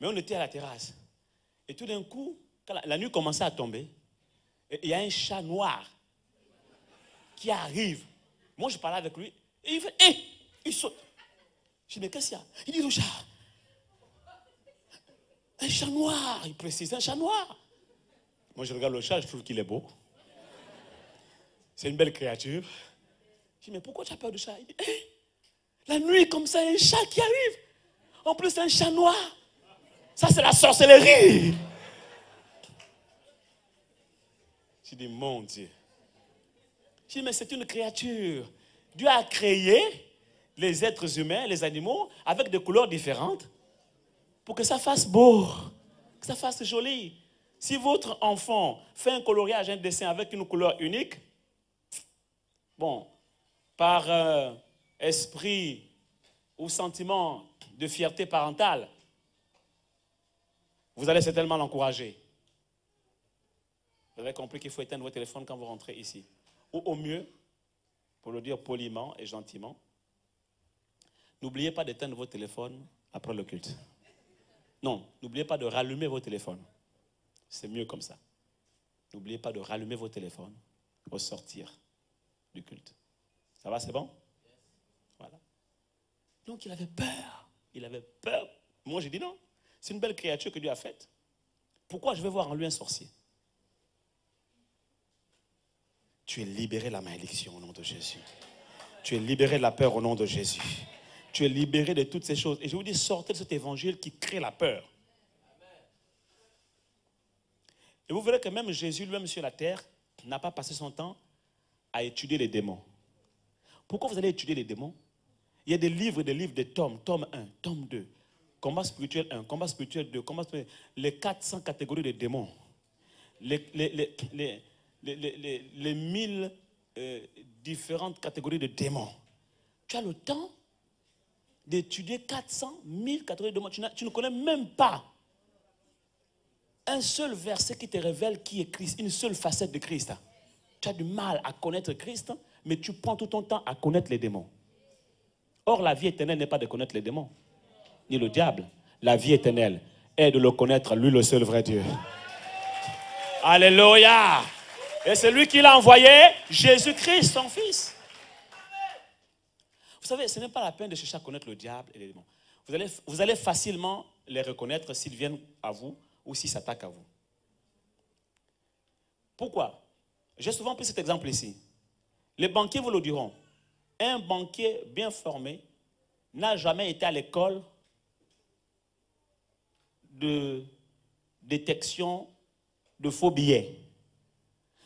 Mais on était à la terrasse. Et tout d'un coup, quand la nuit commençait à tomber, il y a un chat noir qui arrive. Moi, je parlais avec lui. Et il fait, hé, il saute. Je dis, mais qu'est-ce qu'il y a? Il dit, le chat. Un chat noir, il précise, un chat noir. Moi, je regarde le chat, je trouve qu'il est beau. C'est une belle créature. Je dis, mais pourquoi tu as peur du chat? Il dit, hé, la nuit, comme ça, il y a un chat qui arrive. En plus, c'est un chat noir. Ça, c'est la sorcellerie. Je dis, mon Dieu. Je dis, mais c'est une créature. Dieu a créé les êtres humains, les animaux, avec des couleurs différentes pour que ça fasse beau, que ça fasse joli. Si votre enfant fait un coloriage, un dessin avec une couleur unique, bon, par esprit ou sentiment de fierté parentale, vous allez certainement l'encourager. Vous avez compris qu'il faut éteindre votre téléphone quand vous rentrez ici. Ou au mieux, pour le dire poliment et gentiment, n'oubliez pas d'éteindre votre téléphone après le culte. Non, n'oubliez pas de rallumer vos téléphones. C'est mieux comme ça. N'oubliez pas de rallumer vos téléphones au sortir du culte. Ça va, c'est bon? Voilà. Donc il avait peur. Il avait peur. Moi, j'ai dit non. C'est une belle créature que Dieu a faite. Pourquoi je vais voir en lui un sorcier? Tu es libéré de la malédiction au nom de Jésus. Tu es libéré de la peur au nom de Jésus. Tu es libéré de toutes ces choses. Et je vous dis, sortez de cet évangile qui crée la peur. Et vous verrez que même Jésus, lui-même sur la terre, n'a pas passé son temps à étudier les démons. Pourquoi vous allez étudier les démons? Il y a des livres, des tomes. Tome 1, tome 2. Combat spirituel 1, combat spirituel 2, combat spirituel... Les 400 catégories de démons. Les 1000 différentes catégories de démons. Tu as le temps d'étudier 400, 1000 catégories de démons. Tu ne connais même pas un seul verset qui te révèle qui est Christ, une seule facette de Christ. Tu as du mal à connaître Christ, mais tu prends tout ton temps à connaître les démons. Or, la vie éternelle n'est pas de connaître les démons, ni le diable. La vie éternelle est de le connaître, lui le seul vrai Dieu. Alléluia! Et c'est lui qui l'a envoyé, Jésus-Christ, son Fils. Vous savez, ce n'est pas la peine de chercher à connaître le diable et les démons. Vous allez facilement les reconnaître s'ils viennent à vous ou s'ils s'attaquent à vous. Pourquoi? J'ai souvent pris cet exemple ici. Les banquiers vous le diront. Un banquier bien formé n'a jamais été à l'école de détection de faux billets.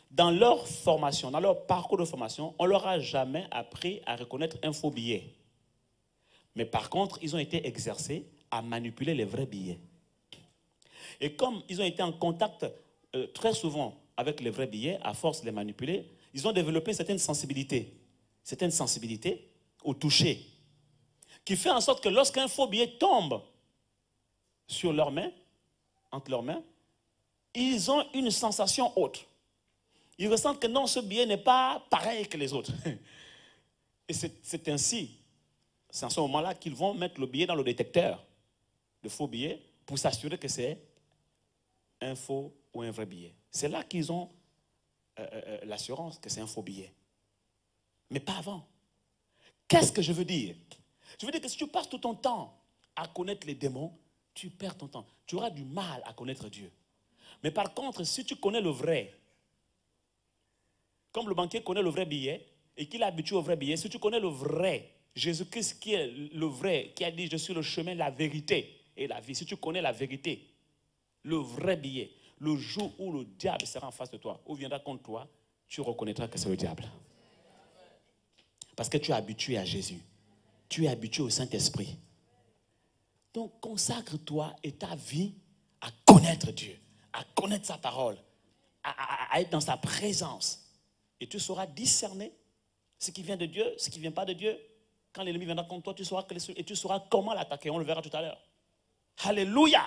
Dans leur formation, dans leur parcours de formation, on ne leur a jamais appris à reconnaître un faux billet. Mais par contre, ils ont été exercés à manipuler les vrais billets. Et comme ils ont été en contact très souvent avec les vrais billets, à force de les manipuler, ils ont développé certaines sensibilités au toucher, qui fait en sorte que lorsqu'un faux billet tombe sur leurs mains, entre leurs mains, ils ont une sensation autre. Ils ressentent que non, ce billet n'est pas pareil que les autres. Et c'est ainsi, c'est en ce moment-là qu'ils vont mettre le billet dans le détecteur, le faux billet, pour s'assurer que c'est un faux ou un vrai billet. C'est là qu'ils ont l'assurance que c'est un faux billet. Mais pas avant. Qu'est-ce que je veux dire? Je veux dire que si tu passes tout ton temps à connaître les démons, tu perds ton temps. Tu auras du mal à connaître Dieu. Mais par contre, si tu connais le vrai, comme le banquier connaît le vrai billet et qu'il est habitué au vrai billet, si tu connais le vrai, Jésus-Christ qui est le vrai, qui a dit je suis le chemin, la vérité et la vie, si tu connais la vérité, le vrai billet, le jour où le diable sera en face de toi, ou viendra contre toi, tu reconnaîtras que c'est le diable. Parce que tu es habitué à Jésus. Tu es habitué au Saint-Esprit. Donc consacre-toi et ta vie à connaître Dieu, à connaître sa parole, à être dans sa présence. Et tu sauras discerner ce qui vient de Dieu, ce qui ne vient pas de Dieu. Quand l'ennemi viendra contre toi, tu sauras et tu sauras comment l'attaquer. On le verra tout à l'heure. Alléluia!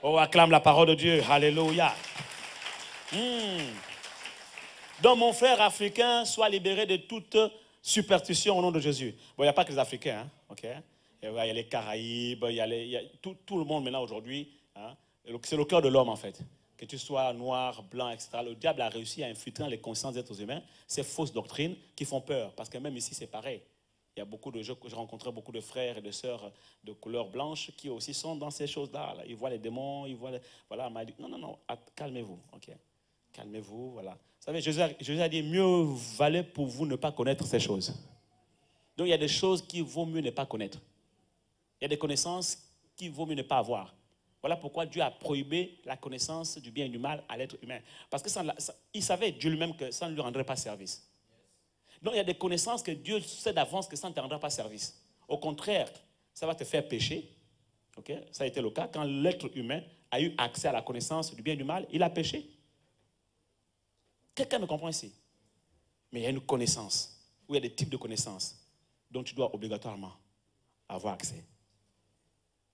Oh, acclame la parole de Dieu. Alléluia. Donc, mon frère africain, soit libéré de toute superstition au nom de Jésus. Bon, il n'y a pas que les Africains, hein, ok? Il y a les Caraïbes, il y a tout le monde maintenant aujourd'hui. Hein, c'est le cœur de l'homme, en fait. Que tu sois noir, blanc, etc. Le diable a réussi à infiltrer dans les consciences des êtres humains ces fausses doctrines qui font peur. Parce que même ici, c'est pareil. Il y a beaucoup de gens, j'ai rencontré beaucoup de frères et de sœurs de couleur blanche qui aussi sont dans ces choses-là. Ils voient les démons, ils voient... Voilà, on m'a dit, non, calmez-vous, ok? Calmez-vous, voilà. Vous savez, Jésus a dit, mieux valait pour vous ne pas connaître ces choses. Donc, il y a des choses qu'il vaut mieux ne pas connaître. Il y a des connaissances qu'il vaut mieux ne pas avoir. Voilà pourquoi Dieu a prohibé la connaissance du bien et du mal à l'être humain. Parce que il savait, Dieu lui-même, que ça ne lui rendrait pas service. Donc, il y a des connaissances que Dieu sait d'avance que ça ne te rendra pas service. Au contraire, ça va te faire pécher. Okay? Ça a été le cas quand l'être humain a eu accès à la connaissance du bien et du mal, il a péché. Quelqu'un me comprend ici? Mais il y a une connaissance, ou il y a des types de connaissances dont tu dois obligatoirement avoir accès.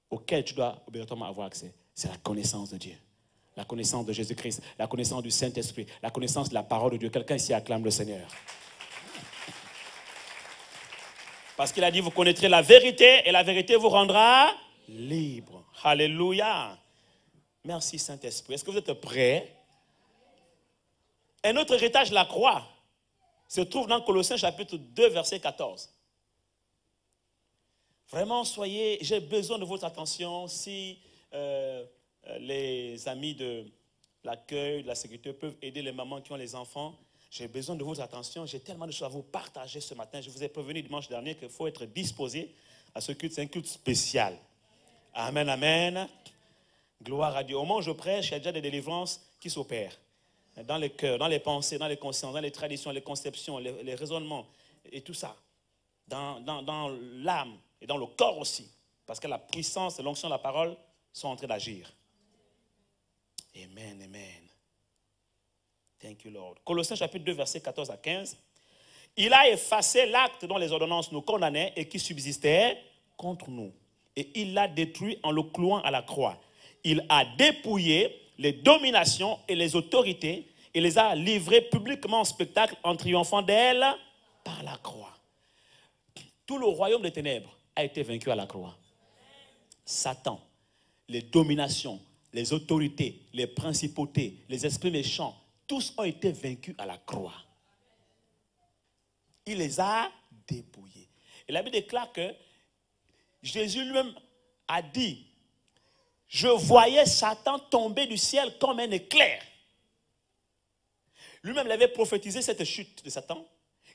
Auquel tu dois obligatoirement avoir accès. C'est la connaissance de Dieu. La connaissance de Jésus-Christ, la connaissance du Saint-Esprit, la connaissance de la parole de Dieu. Quelqu'un ici acclame le Seigneur. Parce qu'il a dit, vous connaîtrez la vérité et la vérité vous rendra libre. Alléluia. Merci Saint-Esprit. Est-ce que vous êtes prêts? Un autre héritage, la croix, se trouve dans Colossiens chapitre 2, verset 14. Vraiment, j'ai besoin de votre attention. Si les amis de l'accueil, de la sécurité peuvent aider les mamans qui ont les enfants, j'ai besoin de votre attention. J'ai tellement de choses à vous partager ce matin. Je vous ai prévenu dimanche dernier qu'il faut être disposé à ce culte. C'est un culte spécial. Amen, amen. Gloire à Dieu. Au moment où je prêche, il y a déjà des délivrances qui s'opèrent. Dans les cœurs, dans les pensées, dans les consciences, dans les traditions, les conceptions, les raisonnements et tout ça. Dans l'âme et dans le corps aussi. Parce que la puissance et l'onction de la parole sont en train d'agir. Amen, amen. Thank you, Lord. Colossiens chapitre 2, versets 14 à 15. Il a effacé l'acte dont les ordonnances nous condamnaient et qui subsistait contre nous. Et il l'a détruit en le clouant à la croix. Il a dépouillé les dominations et les autorités et les a livrées publiquement en spectacle en triomphant d'elles par la croix. Tout le royaume des ténèbres a été vaincu à la croix. Satan, les dominations, les autorités, les principautés, les esprits méchants, tous ont été vaincus à la croix. Il les a dépouillés. Et la Bible déclare que Jésus lui-même a dit, je voyais Satan tomber du ciel comme un éclair. Lui-même, il avait prophétisé cette chute de Satan.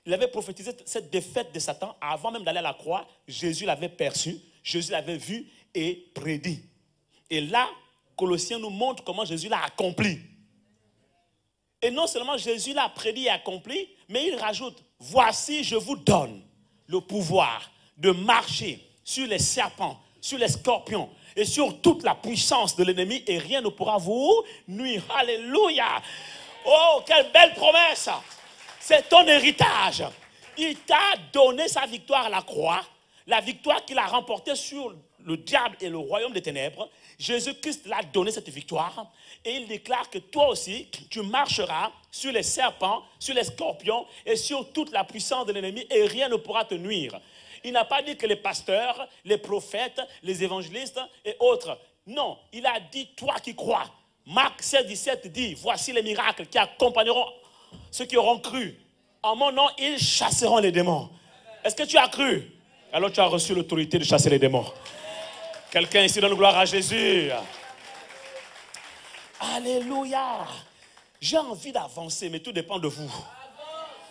Il avait prophétisé cette défaite de Satan. Avant même d'aller à la croix, Jésus l'avait perçu, Jésus l'avait vu et prédit. Et là, Colossiens nous montre comment Jésus l'a accompli. Et non seulement Jésus l'a prédit et accompli, mais il rajoute, voici, je vous donne le pouvoir de marcher sur les serpents, sur les scorpions et sur toute la puissance de l'ennemi et rien ne pourra vous nuire. Alléluia. Oh, quelle belle promesse. C'est ton héritage. Il t'a donné sa victoire à la croix, la victoire qu'il a remportée sur le diable et le royaume des ténèbres. Jésus-Christ l'a donné cette victoire et il déclare que toi aussi, tu marcheras sur les serpents, sur les scorpions et sur toute la puissance de l'ennemi et rien ne pourra te nuire. Il n'a pas dit que les pasteurs, les prophètes, les évangélistes et autres. Non, il a dit toi qui crois. Marc 16, 17 dit, voici les miracles qui accompagneront ceux qui auront cru. En mon nom, ils chasseront les démons. Est-ce que tu as cru? Alors tu as reçu l'autorité de chasser les démons. Quelqu'un ici donne gloire à Jésus. Alléluia. J'ai envie d'avancer, mais tout dépend de vous.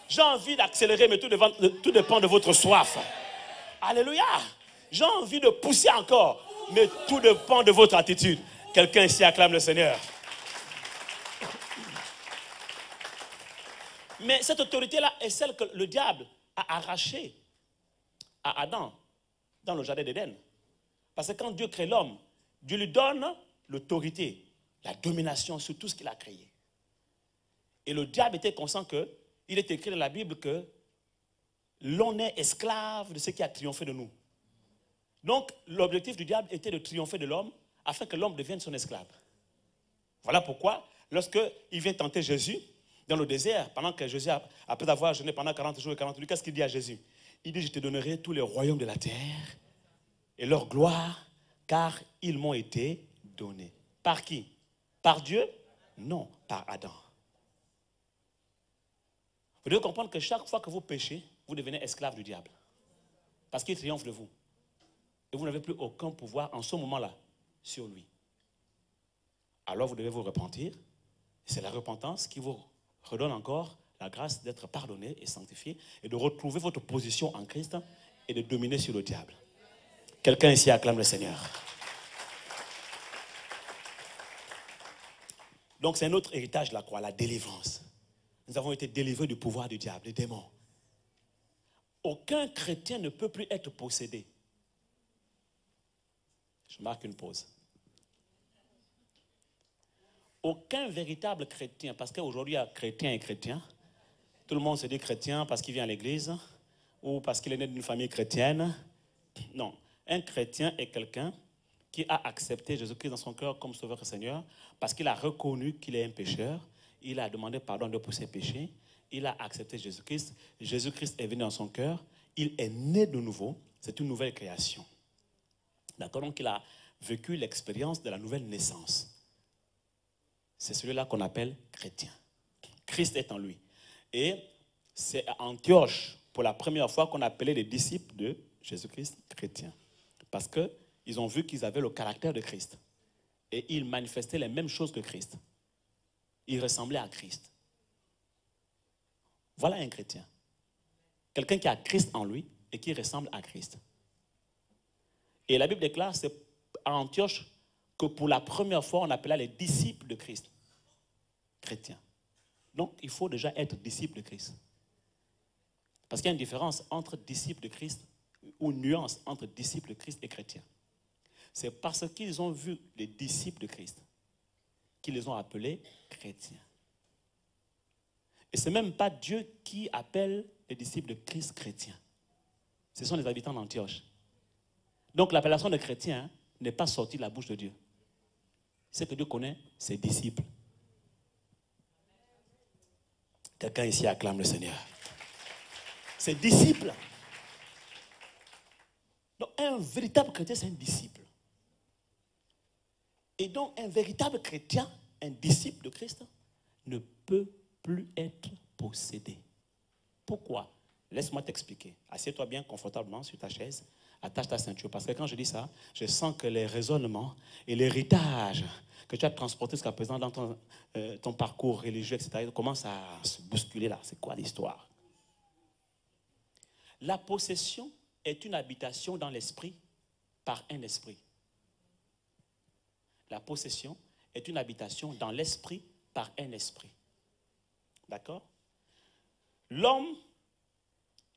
J'ai envie d'accélérer, mais tout dépend de votre soif. Alléluia. J'ai envie de pousser encore, mais tout dépend de votre attitude. Quelqu'un ici acclame le Seigneur. Mais cette autorité-là est celle que le diable a arrachée à Adam dans le jardin d'Éden. Parce que quand Dieu crée l'homme, Dieu lui donne l'autorité, la domination sur tout ce qu'il a créé. Et le diable était conscient qu'il est écrit dans la Bible que l'on est esclave de ce qui a triomphé de nous. Donc, l'objectif du diable était de triompher de l'homme afin que l'homme devienne son esclave. Voilà pourquoi, lorsqu'il vient tenter Jésus dans le désert, pendant que Jésus, après avoir jeûné pendant 40 jours et 40 nuits, qu'est-ce qu'il dit à Jésus? Il dit, je te donnerai tous les royaumes de la terre et leur gloire, car ils m'ont été donnés. Par qui? Par Dieu? Non, par Adam. Vous devez comprendre que chaque fois que vous péchez, vous devenez esclave du diable. Parce qu'il triomphe de vous. Et vous n'avez plus aucun pouvoir en ce moment-là sur lui. Alors vous devez vous repentir. C'est la repentance qui vous redonne encore la grâce d'être pardonné et sanctifié et de retrouver votre position en Christ et de dominer sur le diable. Quelqu'un ici acclame le Seigneur. Donc c'est un autre héritage de la croix, la délivrance. Nous avons été délivrés du pouvoir du diable, des démons. Aucun chrétien ne peut plus être possédé. Je marque une pause. Aucun véritable chrétien, parce qu'aujourd'hui il y a chrétien et chrétien. Tout le monde se dit chrétien parce qu'il vient à l'église ou parce qu'il est né d'une famille chrétienne. Non, un chrétien est quelqu'un qui a accepté Jésus-Christ dans son cœur comme sauveur et Seigneur parce qu'il a reconnu qu'il est un pécheur. Il a demandé pardon pour ses péchés. Il a accepté Jésus-Christ. Jésus-Christ est venu dans son cœur. Il est né de nouveau. C'est une nouvelle création. D'accord? Donc il a vécu l'expérience de la nouvelle naissance. C'est celui-là qu'on appelle chrétien. Christ est en lui. Et c'est à Antioche, pour la première fois, qu'on appelait les disciples de Jésus-Christ chrétiens. Parce qu'ils ont vu qu'ils avaient le caractère de Christ. Et ils manifestaient les mêmes choses que Christ. Ils ressemblaient à Christ. Voilà un chrétien. Quelqu'un qui a Christ en lui et qui ressemble à Christ. Et la Bible déclare, c'est à Antioche, que pour la première fois, on appela les disciples de Christ chrétiens. Donc, il faut déjà être disciple de Christ. Parce qu'il y a une différence entre disciple de Christ, ou une nuance entre disciple de Christ et chrétien. C'est parce qu'ils ont vu les disciples de Christ qu'ils les ont appelés chrétiens. Et ce n'est même pas Dieu qui appelle les disciples de Christ chrétiens. Ce sont les habitants d'Antioche. Donc l'appellation de chrétien n'est pas sortie de la bouche de Dieu. C'est que Dieu connaît ses disciples. Quelqu'un ici acclame le Seigneur. Ses disciples. Donc un véritable chrétien, c'est un disciple. Et donc un véritable chrétien, un disciple de Christ, ne peut plus être possédé. Pourquoi? Laisse-moi t'expliquer. Assieds-toi bien confortablement sur ta chaise, attache ta ceinture. Parce que quand je dis ça, je sens que les raisonnements et l'héritage que tu as transporté jusqu'à présent dans ton parcours religieux, etc., commencent à se bousculer là. C'est quoi l'histoire? La possession est une habitation dans l'esprit par un esprit. La possession est une habitation dans l'esprit par un esprit. D'accord? L'homme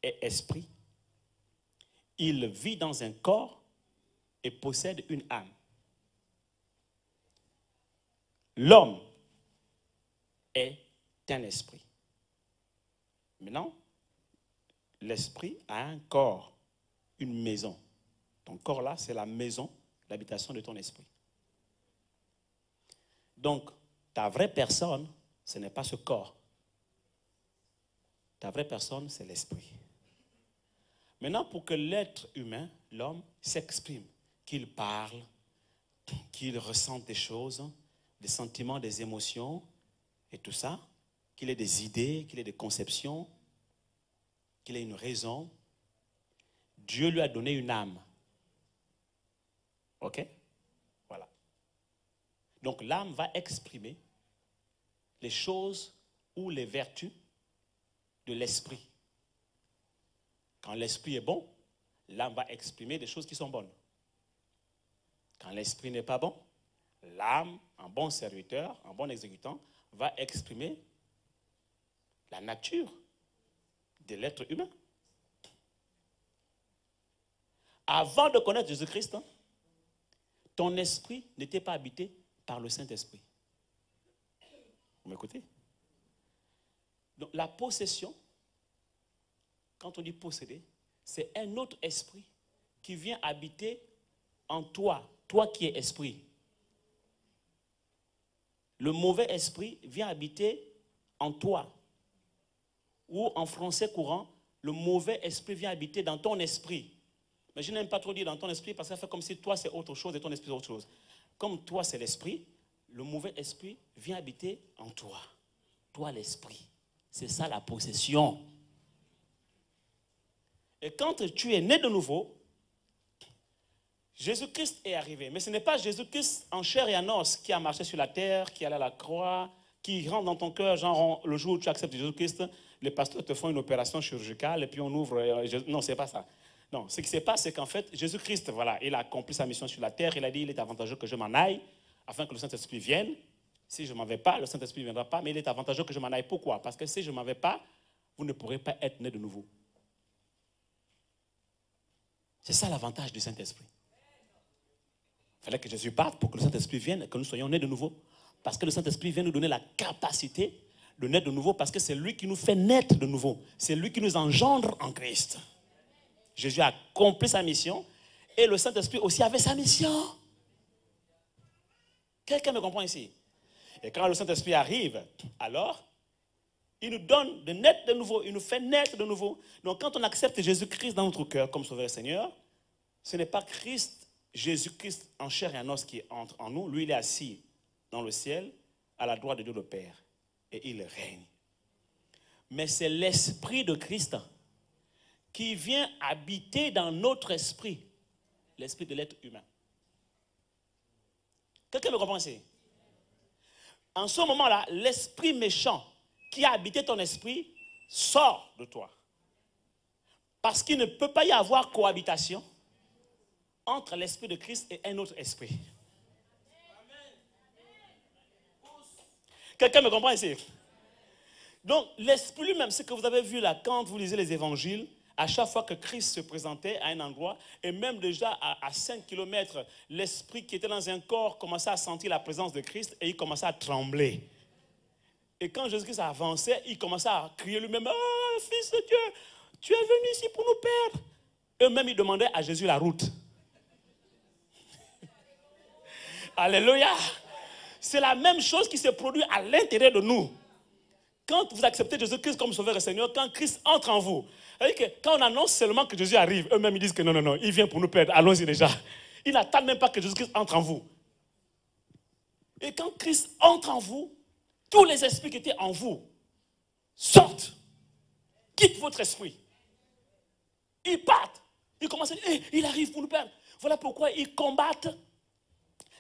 est esprit. Il vit dans un corps et possède une âme. L'homme est un esprit. Maintenant, l'esprit a un corps, une maison. Ton corps là, c'est la maison, l'habitation de ton esprit. Donc, ta vraie personne, ce n'est pas ce corps. Ta vraie personne, c'est l'esprit. Maintenant, pour que l'être humain, l'homme, s'exprime, qu'il parle, qu'il ressente des choses, des sentiments, des émotions et tout ça, qu'il ait des idées, qu'il ait des conceptions, qu'il ait une raison, Dieu lui a donné une âme. Ok? Voilà. Donc l'âme va exprimer les choses ou les vertus de l'esprit. Quand l'esprit est bon, l'âme va exprimer des choses qui sont bonnes. Quand l'esprit n'est pas bon, l'âme, en bon serviteur, en bon exécutant, va exprimer la nature de l'être humain. Avant de connaître Jésus-Christ, ton esprit n'était pas habité par le Saint-Esprit. Vous m'écoutez? Donc la possession, quand on dit posséder, c'est un autre esprit qui vient habiter en toi, toi qui es esprit. le mauvais esprit vient habiter en toi. Ou en français courant, le mauvais esprit vient habiter dans ton esprit. Mais je n'aime pas trop dire dans ton esprit parce que ça fait comme si toi c'est autre chose et ton esprit c'est autre chose. Comme toi c'est l'esprit, le mauvais esprit vient habiter en toi. Toi l'esprit. C'est ça la possession. Et quand tu es né de nouveau, Jésus-Christ est arrivé. Mais ce n'est pas Jésus-Christ en chair et en os qui a marché sur la terre, qui allait à la croix, qui rentre dans ton cœur, genre le jour où tu acceptes Jésus-Christ, les pasteurs te font une opération chirurgicale et puis on ouvre. Non, ce n'est pas ça. Non, ce qui se passe, c'est qu'en fait, Jésus-Christ, voilà, il a accompli sa mission sur la terre. Il a dit, il est avantageux que je m'en aille, afin que le Saint-Esprit vienne. Si je ne m'en vais pas, le Saint-Esprit ne viendra pas, mais il est avantageux que je m'en aille. Pourquoi? Parce que si je ne m'en vais pas, vous ne pourrez pas être né de nouveau. C'est ça l'avantage du Saint-Esprit. Il fallait que Jésus parte pour que le Saint-Esprit vienne et que nous soyons nés de nouveau. Parce que le Saint-Esprit vient nous donner la capacité de naître de nouveau, parce que c'est lui qui nous fait naître de nouveau. C'est lui qui nous engendre en Christ. Jésus a accompli sa mission et le Saint-Esprit aussi avait sa mission. Quelqu'un me comprend ici? Et quand le Saint-Esprit arrive, alors, il nous donne de naître de nouveau, il nous fait naître de nouveau. Donc quand on accepte Jésus-Christ dans notre cœur comme Sauveur et Seigneur, ce n'est pas Christ, Jésus-Christ en chair et en os qui entre en nous. Lui, il est assis dans le ciel, à la droite de Dieu le Père, et il règne. Mais c'est l'Esprit de Christ qui vient habiter dans notre esprit, l'esprit de l'être humain. Quelqu'un me comprend ici? En ce moment-là, l'esprit méchant qui a habité ton esprit sort de toi. Parce qu'il ne peut pas y avoir cohabitation entre l'esprit de Christ et un autre esprit. Quelqu'un me comprend ici? Donc, l'esprit lui-même, ce que vous avez vu là, quand vous lisez les évangiles, à chaque fois que Christ se présentait à un endroit, et même déjà à 5 km, l'esprit qui était dans un corps commençait à sentir la présence de Christ et il commençait à trembler. Et quand Jésus-Christ avançait, il commençait à crier lui-même, « Ah, Fils de Dieu, tu es venu ici pour nous perdre. » Eux-mêmes, ils demandaient à Jésus la route. Alléluia. C'est la même chose qui se produit à l'intérieur de nous. Quand vous acceptez Jésus-Christ comme Sauveur et Seigneur, quand Christ entre en vous, que quand on annonce seulement que Jésus arrive, eux-mêmes ils disent que non, non, non, il vient pour nous perdre, allons-y déjà. Ils n'attendent même pas que Jésus-Christ entre en vous. Et quand Christ entre en vous, tous les esprits qui étaient en vous sortent, quittent votre esprit. Ils partent, ils commencent à dire, hey, il arrive pour nous perdre. Voilà pourquoi ils combattent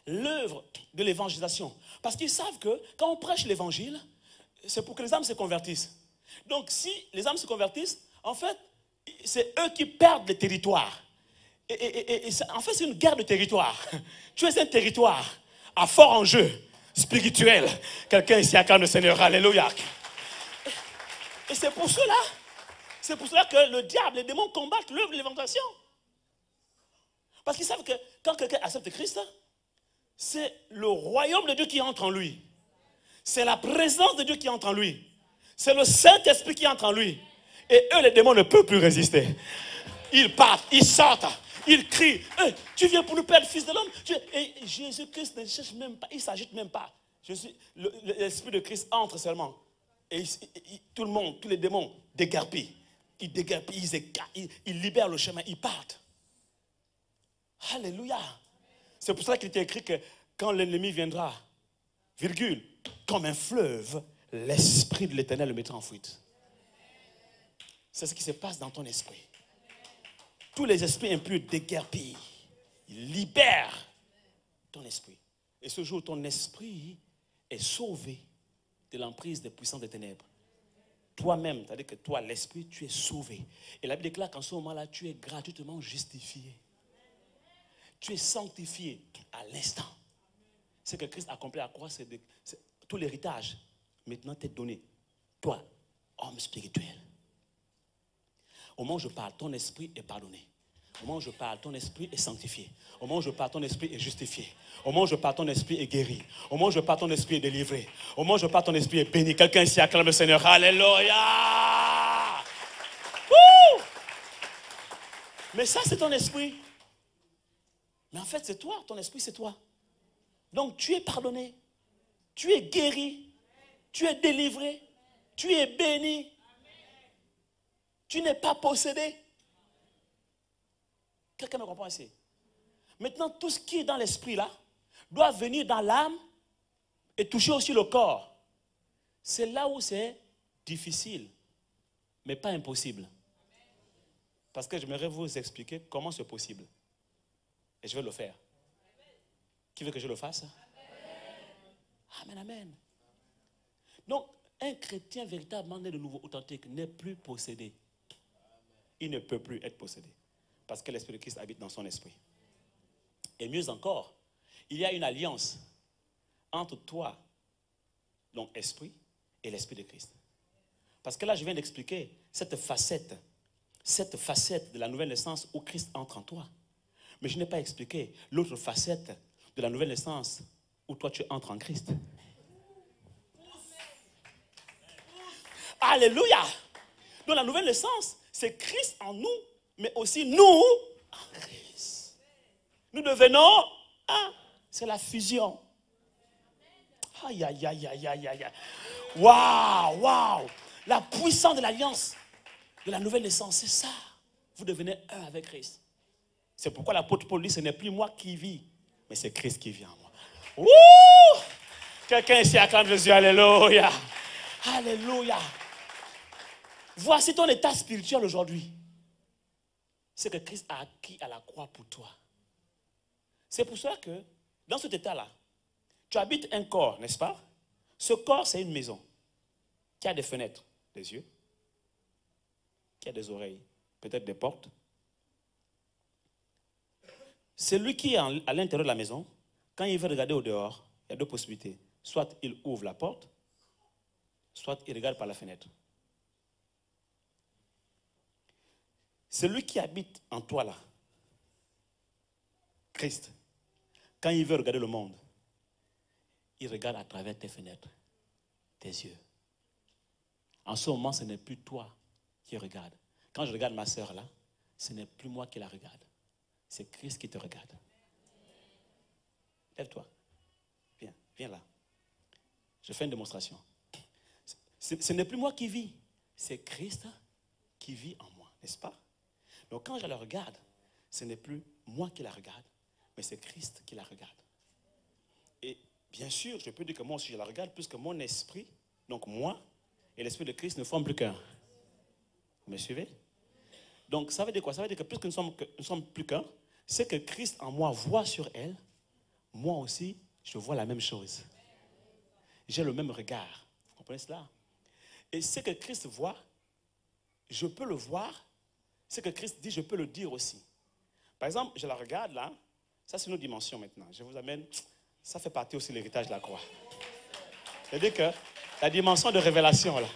l'œuvre de l'évangélisation. Parce qu'ils savent que quand on prêche l'évangile, c'est pour que les âmes se convertissent. Donc si les âmes se convertissent, en fait, c'est eux qui perdent le territoire. Et en fait, c'est une guerre de territoire. Tu es un territoire à fort enjeu spirituel. Quelqu'un ici acclame le Seigneur. Alléluia. Et c'est pour cela que le diable, les démons combattent l'œuvre de l'évangélisation. Parce qu'ils savent que quand quelqu'un accepte Christ, c'est le royaume de Dieu qui entre en lui. C'est la présence de Dieu qui entre en lui. C'est le Saint-Esprit qui entre en lui. Et eux, les démons, ne peuvent plus résister. Ils partent, ils sortent, ils crient. Hey, tu viens pour nous perdre, fils de l'homme. Et Jésus-Christ ne cherche même pas, il ne s'agite même pas. L'Esprit de Christ entre seulement. Et tout le monde, tous les démons dégarpillent. Ils dégarpillent, ils libèrent le chemin, ils partent. Alléluia. C'est pour ça qu'il était écrit que quand l'ennemi viendra, virgule, comme un fleuve, l'Esprit de l'Éternel le mettra en fuite. C'est ce qui se passe dans ton esprit. Tous les esprits impurs déguerpillent. Ils libèrent ton esprit. Et ce jour, ton esprit est sauvé de l'emprise des puissances des ténèbres. Toi-même, c'est-à-dire que toi, l'esprit, tu es sauvé. Et la Bible déclare qu'en ce moment-là, tu es gratuitement justifié. Tu es sanctifié à l'instant. Ce que Christ a accompli à la croix, c'est tout l'héritage. Maintenant, t'es donné. Toi, homme spirituel. Au moment où je parle, ton esprit est pardonné. Au moment où je parle, ton esprit est sanctifié. Au moment où je parle, ton esprit est justifié. Au moment où je parle, ton esprit est guéri. Au moment où je parle, ton esprit est délivré. Au moment où je parle, ton esprit est béni. Quelqu'un ici acclame le Seigneur. Alléluia! Woo! Mais ça, c'est ton esprit. Mais en fait, c'est toi. Ton esprit, c'est toi. Donc, tu es pardonné. Tu es guéri. Tu es délivré. Tu es béni. Tu n'es pas possédé. Quelqu'un me comprend ici? Maintenant, tout ce qui est dans l'esprit là doit venir dans l'âme et toucher aussi le corps. C'est là où c'est difficile, mais pas impossible. Parce que j'aimerais vous expliquer comment c'est possible. Et je vais le faire. Qui veut que je le fasse? Amen, amen. Donc, un chrétien véritablement né de nouveau, authentique, n'est plus possédé. Il ne peut plus être possédé. Parce que l'Esprit de Christ habite dans son esprit. Et mieux encore, il y a une alliance entre toi, donc esprit, et l'Esprit de Christ. Parce que là, je viens d'expliquer cette facette de la nouvelle naissance où Christ entre en toi. Mais je n'ai pas expliqué l'autre facette de la nouvelle naissance où toi tu entres en Christ. Alléluia! Donc la nouvelle naissance, c'est Christ en nous, mais aussi nous en Christ. Nous devenons un. C'est la fusion. Aïe, aïe, aïe, aïe, aïe, aïe. Waouh, waouh! La puissance de l'alliance de la nouvelle naissance, c'est ça. Vous devenez un avec Christ. C'est pourquoi l'apôtre Paul dit, ce n'est plus moi qui vis, mais c'est Christ qui vit en moi. Ouh! Quelqu'un ici acclame Jésus, alléluia. Alléluia. Voici ton état spirituel aujourd'hui. C'est que Christ a acquis à la croix pour toi. C'est pour cela que, dans cet état-là, tu habites un corps, n'est-ce pas? Ce corps, c'est une maison qui a des fenêtres, des yeux, qui a des oreilles, peut-être des portes. Celui qui est à l'intérieur de la maison, quand il veut regarder au dehors, il y a deux possibilités. Soit il ouvre la porte, soit il regarde par la fenêtre. Celui qui habite en toi là, Christ, quand il veut regarder le monde, il regarde à travers tes fenêtres, tes yeux. En ce moment, ce n'est plus toi qui regarde. Quand je regarde ma soeur là, ce n'est plus moi qui la regarde. C'est Christ qui te regarde. Lève-toi. Viens, viens là. Je fais une démonstration. Ce n'est plus moi qui vis. C'est Christ qui vit en moi, n'est-ce pas? Donc quand je la regarde, ce n'est plus moi qui la regarde, mais c'est Christ qui la regarde. Et bien sûr, je peux dire que moi aussi je la regarde, puisque mon esprit, donc moi et l'esprit de Christ ne forment plus qu'un. Vous me suivez? Donc ça veut dire quoi? Ça veut dire que puisque nous ne sommes plus qu'un, c'est que Christ en moi voit sur elle, moi aussi, je vois la même chose. J'ai le même regard. Vous comprenez cela? Et ce que Christ voit, je peux le voir. Ce que Christ dit, je peux le dire aussi. Par exemple, je la regarde là. Ça, c'est une autre dimension maintenant. Je vous amène. Ça fait partie aussi de l'héritage de la croix. C'est-à-dire que la dimension de révélation là,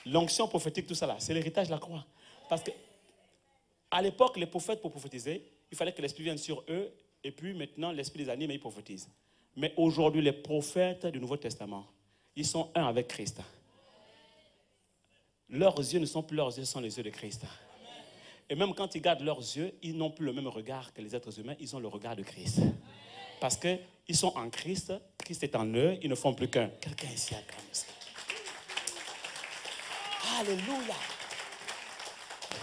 l'onction prophétique, tout ça là, c'est l'héritage de la croix. Parce que à l'époque, les prophètes, pour prophétiser, il fallait que l'Esprit vienne sur eux. Et puis maintenant, l'Esprit les anime et ils prophétisent. Mais aujourd'hui, les prophètes du Nouveau Testament, ils sont un avec Christ. Leurs yeux ne sont plus leurs yeux, ce sont les yeux de Christ. Et même quand ils gardent leurs yeux, ils n'ont plus le même regard que les êtres humains, ils ont le regard de Christ. Parce qu'ils sont en Christ, Christ est en eux, ils ne font plus qu'un. Quelqu'un ici a comme ça. Alléluia.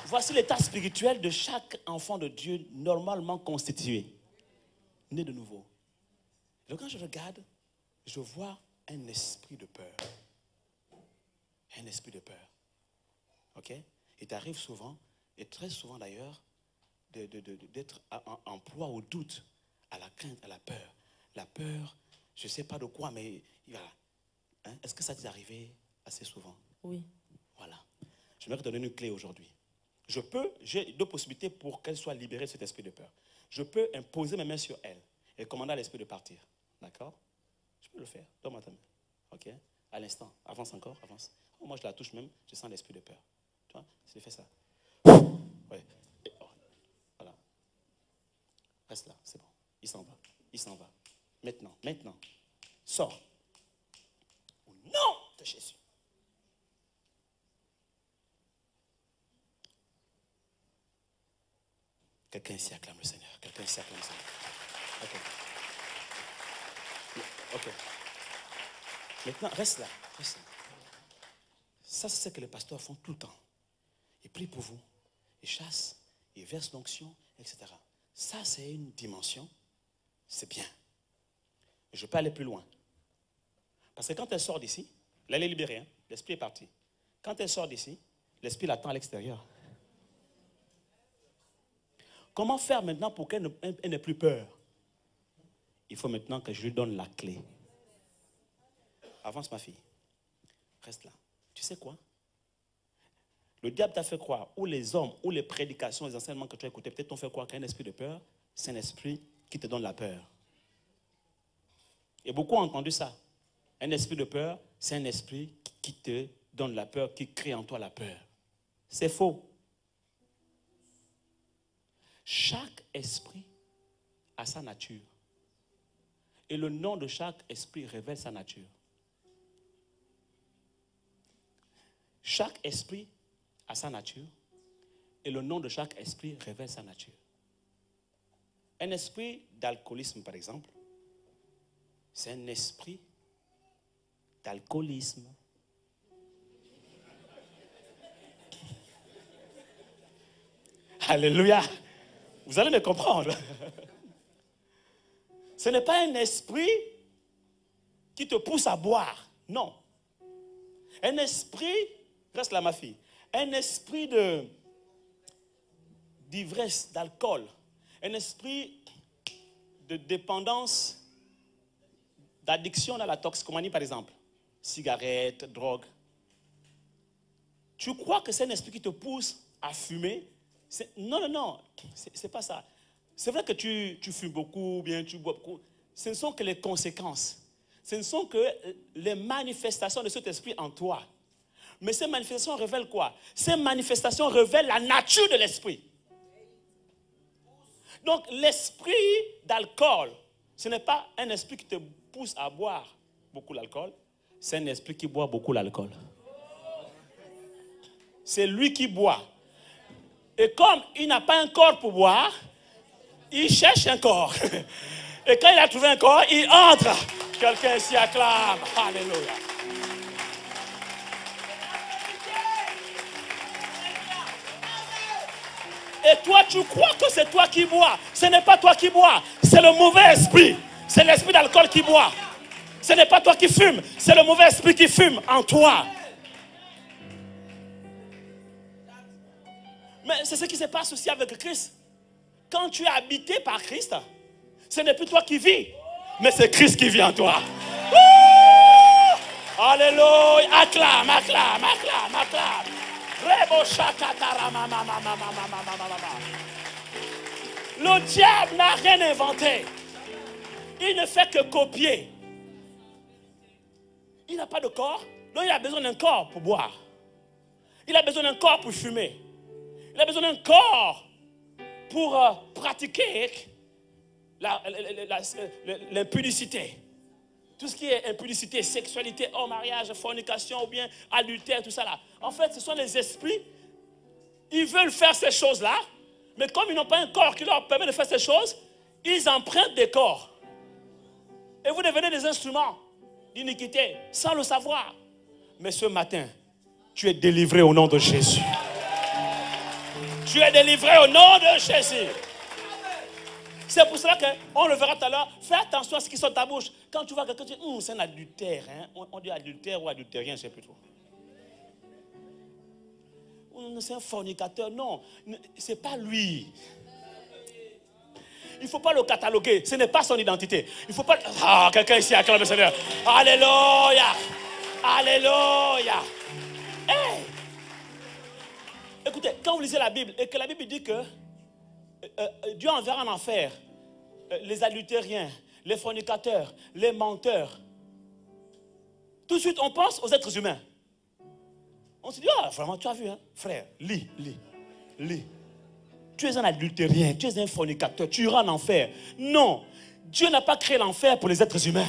Voici l'état spirituel de chaque enfant de Dieu normalement constitué, né de nouveau. Donc quand je regarde, je vois un esprit de peur. Un esprit de peur. Ok? Il t'arrive souvent, et très souvent d'ailleurs, d'être en proie au doute, à la crainte, à la peur. La peur, je ne sais pas de quoi, mais voilà. Hein? Est-ce que ça t'est arrivé assez souvent? Oui. Voilà. Je vais te donner une clé aujourd'hui. J'ai deux possibilités pour qu'elle soit libérée de cet esprit de peur. Je peux imposer mes mains sur elle et commander à l'esprit de partir. D'accord? Je peux le faire. Donne-moi ta main. Ok? À l'instant. Avance encore, avance. Oh, moi, je la touche même, je sens l'esprit de peur. Tu vois? Si je fais ça. Ouais. Voilà. Reste là, c'est bon. Il s'en va. Il s'en va. Maintenant, maintenant. Sors. Au nom de Jésus. Quelqu'un ici acclame le Seigneur. Quelqu'un ici acclame le Seigneur. Ok. Ok. Maintenant, reste là. Reste là. Ça, c'est ce que les pasteurs font tout le temps. Ils prient pour vous, ils chassent, ils versent l'onction, etc. Ça, c'est une dimension, c'est bien. Je peux aller plus loin. Parce que quand elle sort d'ici, là, elle est libérée, hein? L'esprit est parti. Quand elle sort d'ici, l'esprit l'attend à l'extérieur. Comment faire maintenant pour qu'elle n'ait plus peur? Il faut maintenant que je lui donne la clé. Avance, ma fille. Reste là. Tu sais quoi? Le diable t'a fait croire, ou les hommes, ou les prédications, les enseignements que tu as écoutés, peut-être t'ont fait croire qu'un esprit de peur, c'est un esprit qui te donne la peur. Et beaucoup ont entendu ça. Un esprit de peur, c'est un esprit qui te donne la peur, qui crée en toi la peur. C'est faux. Chaque esprit a sa nature. Et le nom de chaque esprit révèle sa nature. Chaque esprit a sa nature. Et le nom de chaque esprit révèle sa nature. Un esprit d'alcoolisme, par exemple, c'est un esprit d'alcoolisme. Alléluia. Vous allez me comprendre. Ce n'est pas un esprit qui te pousse à boire. Non. Un esprit, reste là ma fille, un esprit d'ivresse, d'alcool, un esprit de dépendance, d'addiction à la toxicomanie par exemple, cigarette, drogue. Tu crois que c'est un esprit qui te pousse à fumer? Non, non, non, c'est pas ça. C'est vrai que tu fumes beaucoup, bien tu bois beaucoup. Ce ne sont que les conséquences. Ce ne sont que les manifestations de cet esprit en toi. Mais ces manifestations révèlent quoi? Ces manifestations révèlent la nature de l'esprit. Donc l'esprit d'alcool, ce n'est pas un esprit qui te pousse à boire beaucoup l'alcool. C'est un esprit qui boit beaucoup l'alcool. C'est lui qui boit. Et comme il n'a pas un corps pour boire, il cherche un corps. Et quand il a trouvé un corps, il entre. Quelqu'un s'y acclame. Alléluia. Et toi, tu crois que c'est toi qui bois. Ce n'est pas toi qui bois. C'est le mauvais esprit. C'est l'esprit d'alcool qui boit. Ce n'est pas toi qui fumes. C'est le mauvais esprit qui fume en toi. Mais c'est ce qui se passe aussi avec Christ. Quand tu es habité par Christ, ce n'est plus toi qui vis, mais c'est Christ qui vit en toi. Ouh! Alléluia! Acclame, acclame, acclame, acclame. Le diable n'a rien inventé. Il ne fait que copier. Il n'a pas de corps, donc il a besoin d'un corps pour boire. Il a besoin d'un corps pour fumer. Il a besoin d'un corps pour pratiquer l'impudicité. Tout ce qui est impudicité, sexualité, hors mariage, fornication ou bien adultère, tout ça là. En fait, ce sont les esprits. Ils veulent faire ces choses-là, mais comme ils n'ont pas un corps qui leur permet de faire ces choses, ils empruntent des corps. Et vous devenez des instruments d'iniquité sans le savoir. Mais ce matin, tu es délivré au nom de Jésus. Tu es délivré au nom de Jésus. C'est pour cela qu'on le verra tout à l'heure. Fais attention à ce qui sort de ta bouche. Quand tu vois quelqu'un, tu dis, c'est un adultère. Hein? On dit adultère ou adultérien, je ne sais plus trop. C'est un fornicateur. Non, ce n'est pas lui. Il ne faut pas le cataloguer. Ce n'est pas son identité. Il ne faut pas... Ah, quelqu'un ici acclame le Seigneur. Alléluia. Alléluia. Hey. Écoutez, quand vous lisez la Bible, et que la Bible dit que Dieu enverra en enfer les adultériens, les fornicateurs, les menteurs. Tout de suite, on pense aux êtres humains. On se dit, ah, vraiment, tu as vu, hein? Frère, lis. Tu es un adultérien, tu es un fornicateur, tu iras en enfer. Non, Dieu n'a pas créé l'enfer pour les êtres humains.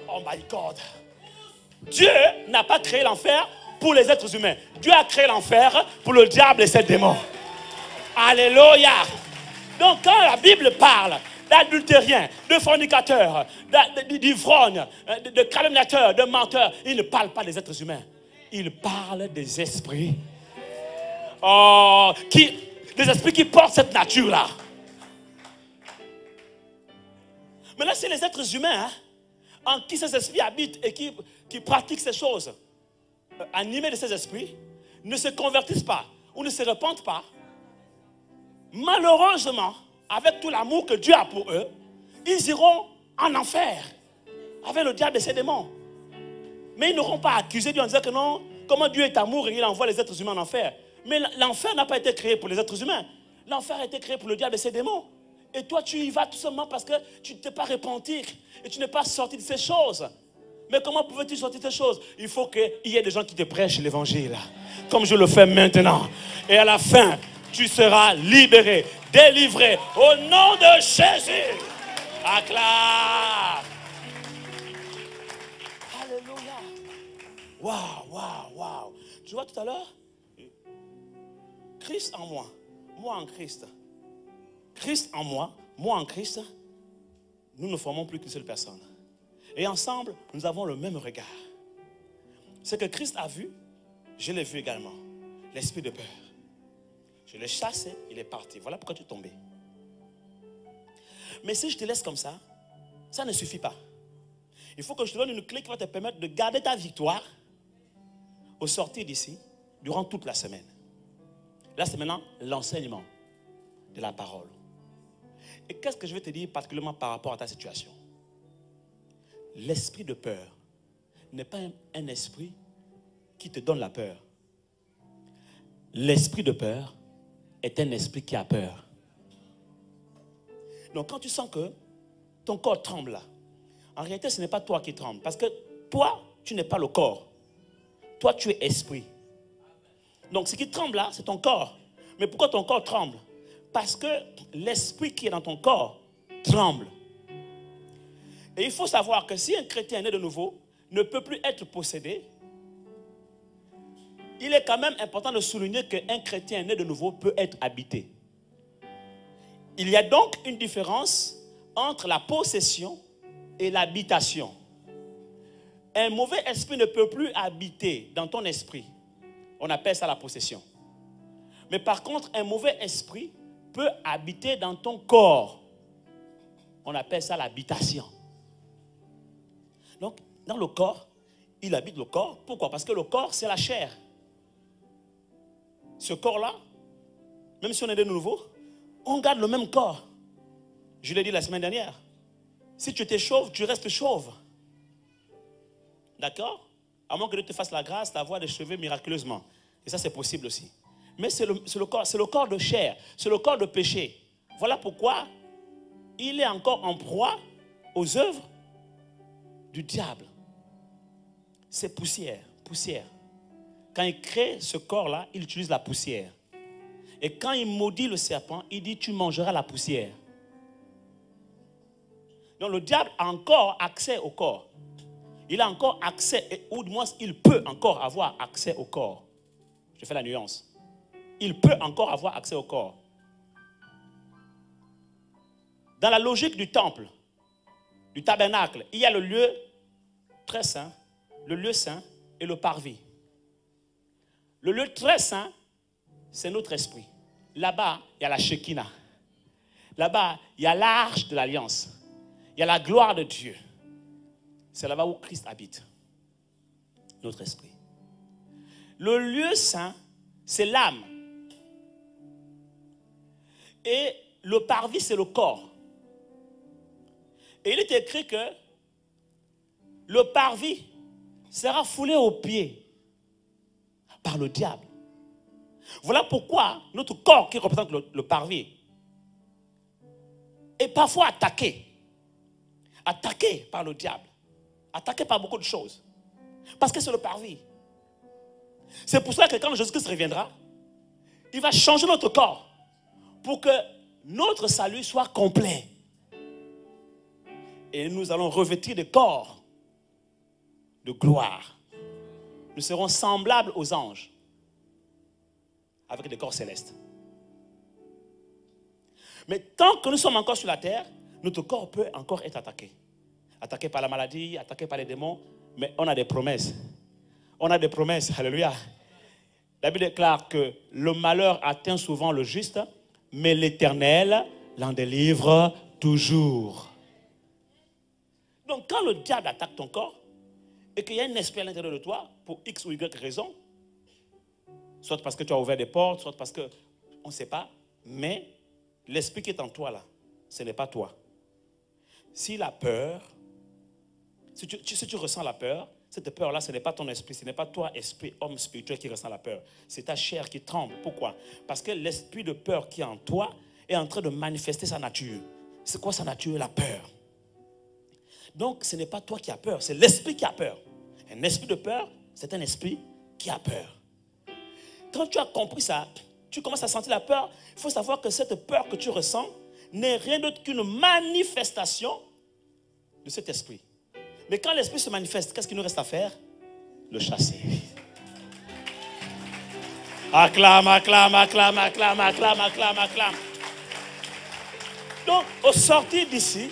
Oh my God. Dieu n'a pas créé l'enfer pour les êtres humains. Dieu a créé l'enfer pour le diable et ses démons. Alléluia. Donc quand la Bible parle d'adultériens, de fornicateurs, d'ivrognes, de calomniateurs, de menteurs. Il ne parle pas des êtres humains. Il parle des esprits. Oh, des esprits qui portent cette nature-là. Maintenant, c'est les êtres humains en qui ces esprits habitent et qui pratiquent ces choses, animés de ces esprits, ne se convertissent pas ou ne se repentent pas. Malheureusement, avec tout l'amour que Dieu a pour eux, ils iront en enfer avec le diable et ses démons. Mais ils n'auront pas accusé Dieu en disant que non, comment Dieu est amour et il envoie les êtres humains en enfer. Mais l'enfer n'a pas été créé pour les êtres humains. L'enfer a été créé pour le diable et ses démons. Et toi, tu y vas tout simplement parce que tu ne t'es pas repenti et tu n'es pas sorti de ces choses. Mais comment pouvais-tu sortir de ces choses? Il faut qu'il y ait des gens qui te prêchent l'évangile, comme je le fais maintenant. Et à la fin, tu seras libéré, délivré au nom de Jésus. Acclame. Alléluia. Waouh, waouh, waouh. Tu vois tout à l'heure, Christ en moi, moi en Christ. Christ en moi en Christ, nous ne formons plus qu'une seule personne. Et ensemble, nous avons le même regard. Ce que Christ a vu, je l'ai vu également. L'esprit de peur. Je l'ai chassé, il est parti. Voilà pourquoi tu es tombé. Mais si je te laisse comme ça ne suffit pas. Il faut que je te donne une clé qui va te permettre de garder ta victoire au sortir d'ici durant toute la semaine. Là, c'est maintenant l'enseignement de la parole. Et qu'est-ce que je vais te dire particulièrement par rapport à ta situation? L'esprit de peur n'est pas un esprit qui te donne la peur. L'esprit de peur est un esprit qui a peur. Donc quand tu sens que ton corps tremble là, en réalité ce n'est pas toi qui tremble. Parce que toi, tu n'es pas le corps. Toi, tu es esprit. Donc ce qui tremble là, c'est ton corps. Mais pourquoi ton corps tremble? Parce que l'esprit qui est dans ton corps tremble. Et il faut savoir que si un chrétien né de nouveau ne peut plus être possédé, il est quand même important de souligner qu'un chrétien né de nouveau peut être habité. Il y a donc une différence entre la possession et l'habitation. Un mauvais esprit ne peut plus habiter dans ton esprit. On appelle ça la possession. Mais par contre, un mauvais esprit peut habiter dans ton corps. On appelle ça l'habitation. Donc, dans le corps, il habite le corps. Pourquoi? Parce que le corps, c'est la chair. Ce corps-là, même si on est de nouveau, on garde le même corps. Je l'ai dit la semaine dernière. Si tu étais chauve, tu restes chauve. D'accord? À moins que Dieu te fasse la grâce d'avoir des cheveux miraculeusement. Et ça, c'est possible aussi. Mais c'est le corps de chair. C'est le corps de péché. Voilà pourquoi il est encore en proie aux œuvres du diable. C'est poussière. Quand il crée ce corps-là, il utilise la poussière. Et quand il maudit le serpent, il dit tu mangeras la poussière. Donc le diable a encore accès au corps. Il a encore accès, ou du moins il peut encore avoir accès au corps. Je fais la nuance. Il peut encore avoir accès au corps. Dans la logique du temple, du tabernacle, il y a le lieu très saint, le lieu saint et le parvis. Le lieu très saint, c'est notre esprit. Là-bas, il y a la Shekinah. Là-bas, il y a l'arche de l'alliance. Il y a la gloire de Dieu. C'est là-bas où Christ habite. Notre esprit. Le lieu saint, c'est l'âme. Et le parvis, c'est le corps. Et il est écrit que le parvis sera foulé aux pieds par le diable. Voilà pourquoi notre corps qui représente le parvis est parfois attaqué. Attaqué par le diable. Attaqué par beaucoup de choses. Parce que c'est le parvis. C'est pour ça que quand Jésus-Christ reviendra, il va changer notre corps pour que notre salut soit complet. Et nous allons revêtir des corps de gloire. Nous serons semblables aux anges avec des corps célestes. Mais tant que nous sommes encore sur la terre, notre corps peut encore être attaqué. Attaqué par la maladie, attaqué par les démons, mais on a des promesses. On a des promesses, alléluia. La Bible déclare que le malheur atteint souvent le juste, mais l'Éternel l'en délivre toujours. Donc quand le diable attaque ton corps, et qu'il y a un esprit à l'intérieur de toi, pour X ou Y raison, soit parce que tu as ouvert des portes, soit parce que, on ne sait pas, mais l'esprit qui est en toi là, ce n'est pas toi. Si la peur, si tu ressens la peur, cette peur-là, ce n'est pas ton esprit, ce n'est pas toi, esprit, homme spirituel qui ressent la peur. C'est ta chair qui tremble. Pourquoi? Parce que l'esprit de peur qui est en toi est en train de manifester sa nature. C'est quoi sa nature? La peur. Donc, ce n'est pas toi qui as peur, c'est l'esprit qui a peur. Un esprit de peur, c'est un esprit qui a peur. Quand tu as compris ça, tu commences à sentir la peur. Il faut savoir que cette peur que tu ressens n'est rien d'autre qu'une manifestation de cet esprit. Mais quand l'esprit se manifeste, qu'est-ce qu'il nous reste à faire? Le chasser. Acclame, acclame, acclame, acclame, acclame, acclame, acclame. Donc, au sortir d'ici,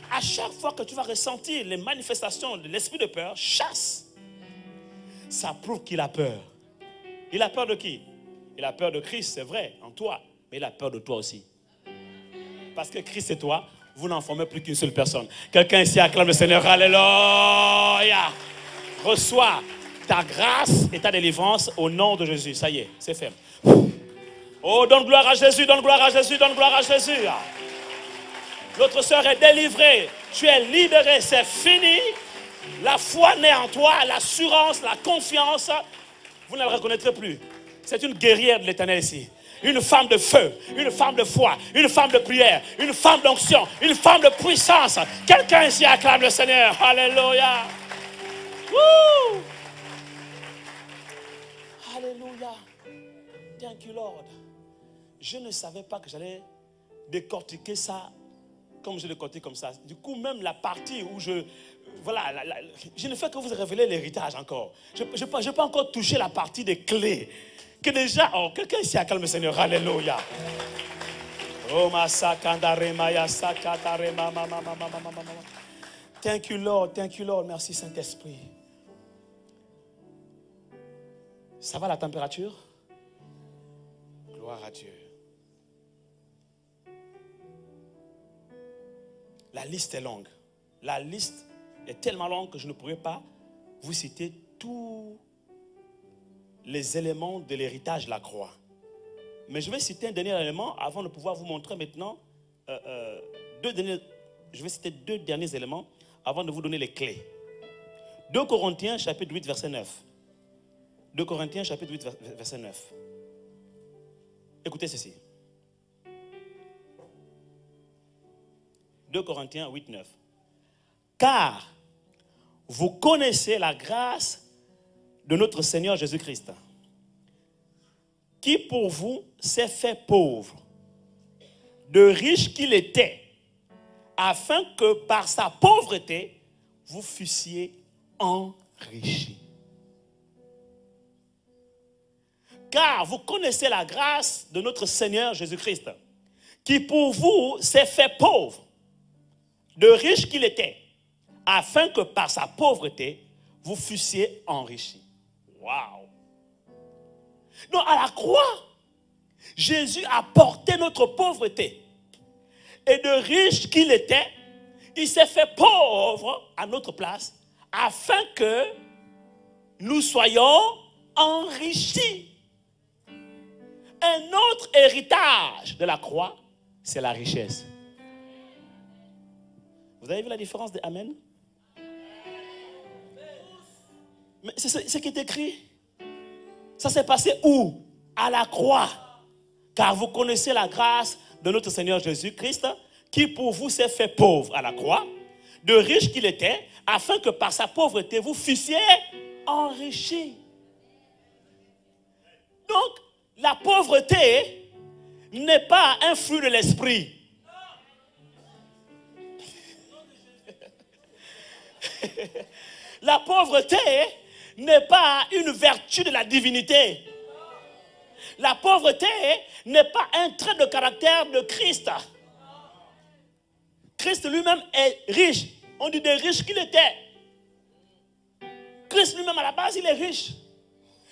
à chaque fois que tu vas ressentir les manifestations de l'esprit de peur, chasse. Ça prouve qu'il a peur. Il a peur de qui? Il a peur de Christ, c'est vrai, en toi. Mais il a peur de toi aussi. Parce que Christ et toi, vous n'en formez plus qu'une seule personne. Quelqu'un ici acclame le Seigneur. Alléluia. Reçois ta grâce et ta délivrance au nom de Jésus. Ça y est, c'est fait. Oh, donne gloire à Jésus, donne gloire à Jésus, donne gloire à Jésus. Notre sœur est délivrée. Tu es libéré, c'est fini. La foi naît en toi, l'assurance, la confiance. Vous ne la reconnaîtrez plus. C'est une guerrière de l'Éternel ici. Une femme de feu, une femme de foi, une femme de prière, une femme d'onction, une femme de puissance. Quelqu'un ici acclame le Seigneur. Alléluia. Woo! Alléluia. Thank you, Lord. Je ne savais pas que j'allais décortiquer ça comme je décortique comme ça. Du coup, même la partie où je ne fais que vous révéler l'héritage encore. Je n'ai pas encore touché la partie des clés. Que déjà, oh, quelqu'un ici acclame le Seigneur. Alléluia. Oh, ma sakandare maya sakatare mama mama mama mama. Thank you, Lord. Thank you, Lord. Merci, Saint-Esprit. Ça va la température? Gloire à Dieu. La liste est longue. La liste est tellement longue que je ne pourrais pas vous citer tous les éléments de l'héritage de la croix. Mais je vais citer un dernier élément avant de pouvoir vous montrer maintenant je vais citer deux derniers éléments avant de vous donner les clés. 2 Corinthiens chapitre 8 verset 9. 2 Corinthiens chapitre 8 verset 9. Écoutez ceci. 2 Corinthiens 8, 9. Car vous connaissez la grâce de notre Seigneur Jésus-Christ, qui pour vous s'est fait pauvre, de riche qu'il était, afin que par sa pauvreté, vous fussiez enrichis. Car vous connaissez la grâce de notre Seigneur Jésus-Christ, qui pour vous s'est fait pauvre, de riche qu'il était, afin que par sa pauvreté, vous fussiez enrichis. Waouh! Donc à la croix, Jésus a porté notre pauvreté. Et de riche qu'il était, il s'est fait pauvre à notre place, afin que nous soyons enrichis. Un autre héritage de la croix, c'est la richesse. Vous avez vu la différence de Amen? Mais c'est ce qui est écrit. Ça s'est passé où? À la croix. Car vous connaissez la grâce de notre Seigneur Jésus-Christ, qui pour vous s'est fait pauvre à la croix, de riche qu'il était, afin que par sa pauvreté vous fussiez enrichis. Donc, la pauvreté n'est pas un fruit de l'esprit. La pauvreté n'est pas une vertu de la divinité. La pauvreté n'est pas un trait de caractère de Christ. Christ lui-même est riche. On dit des riches qu'il était. Christ lui-même à la base, il est riche.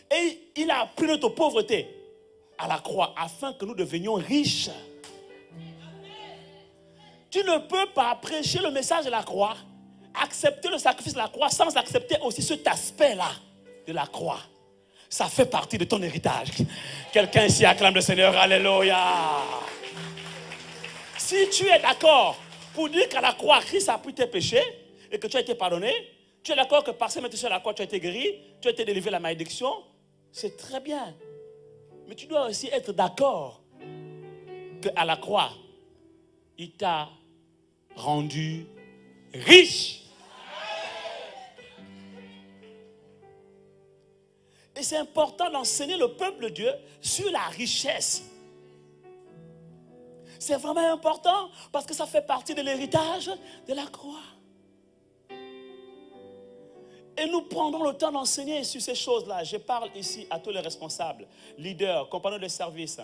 Et il a pris notre pauvreté à la croix afin que nous devenions riches. Tu ne peux pas prêcher le message de la croix, accepter le sacrifice de la croix sans accepter aussi cet aspect-là de la croix. Ça fait partie de ton héritage. Quelqu'un ici acclame le Seigneur. Alléluia. Si tu es d'accord pour dire qu'à la croix, Christ a pris tes péchés et que tu as été pardonné, tu es d'accord que parce que maintenant sur la croix, tu as été guéri, tu as été délivré de la malédiction, c'est très bien. Mais tu dois aussi être d'accord qu'à la croix, il t'a rendu riche. Et c'est important d'enseigner le peuple de Dieu sur la richesse. C'est vraiment important parce que ça fait partie de l'héritage de la croix. Et nous prendrons le temps d'enseigner sur ces choses-là. Je parle ici à tous les responsables, leaders, compagnons de service.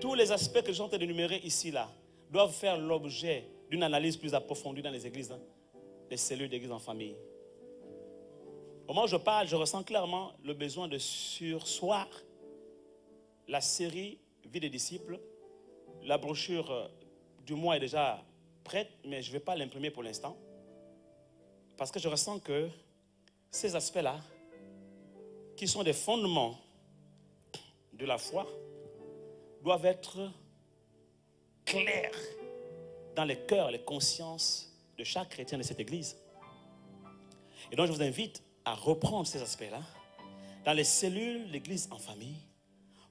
Tous les aspects que je suis en train d'énumérer ici, là, doivent faire l'objet d'une analyse plus approfondie dans les églises, les cellules d'église en famille. Au moment où je parle, je ressens clairement le besoin de surseoir la série Vie des disciples. La brochure du mois est déjà prête, mais je ne vais pas l'imprimer pour l'instant. Parce que je ressens que ces aspects-là, qui sont des fondements de la foi, doivent être clairs dans les cœurs, les consciences de chaque chrétien de cette église. Et donc je vous invite à reprendre ces aspects-là dans les cellules, l'église en famille,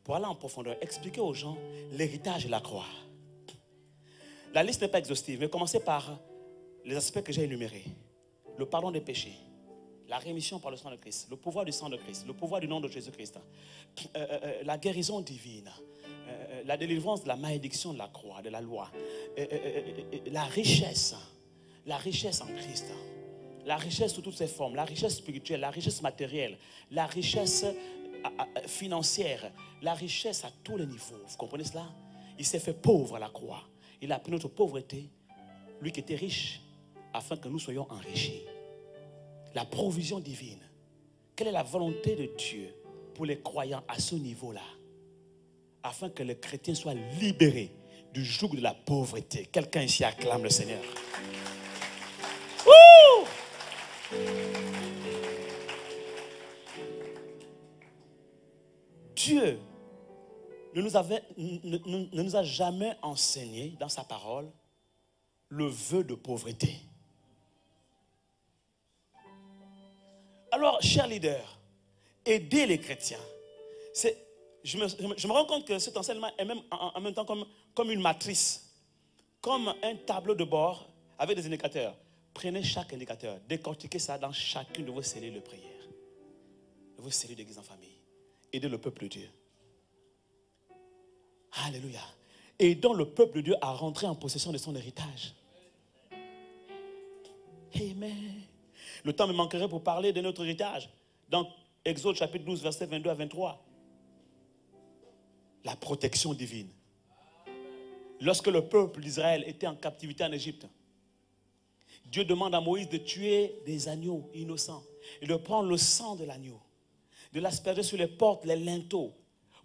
pour aller en profondeur, expliquer aux gens l'héritage de la croix. La liste n'est pas exhaustive, mais commencez par les aspects que j'ai énumérés. Le pardon des péchés, la rémission par le sang de Christ, le pouvoir du sang de Christ, le pouvoir du nom de Jésus-Christ, la guérison divine, la délivrance de la malédiction de la croix, de la loi, la richesse en Christ, la richesse sous toutes ses formes, la richesse spirituelle, la richesse matérielle, la richesse financière, la richesse à tous les niveaux. Vous comprenez cela? Il s'est fait pauvre à la croix. Il a pris notre pauvreté, lui qui était riche, afin que nous soyons enrichis. La provision divine. Quelle est la volonté de Dieu pour les croyants à ce niveau-là? Afin que les chrétiens soient libérés du joug de la pauvreté. Quelqu'un ici acclame le Seigneur. Ouh! Dieu ne nous a jamais enseigné dans sa parole le vœu de pauvreté. Alors, chers leaders, aidez les chrétiens. Je me rends compte que cet enseignement est même en même temps comme une matrice, comme un tableau de bord avec des indicateurs. Prenez chaque indicateur, décortiquez ça dans chacune de vos cellules de prière, de vos cellules d'église en famille. Aidez le peuple de Dieu. Alléluia. Aidons le peuple de Dieu à rentrer en possession de son héritage. Amen. Le temps me manquerait pour parler de notre héritage. Dans Exode chapitre 12, versets 22 à 23. La protection divine. Lorsque le peuple d'Israël était en captivité en Égypte, Dieu demande à Moïse de tuer des agneaux innocents et de prendre le sang de l'agneau, de l'asperger sur les portes, les linteaux,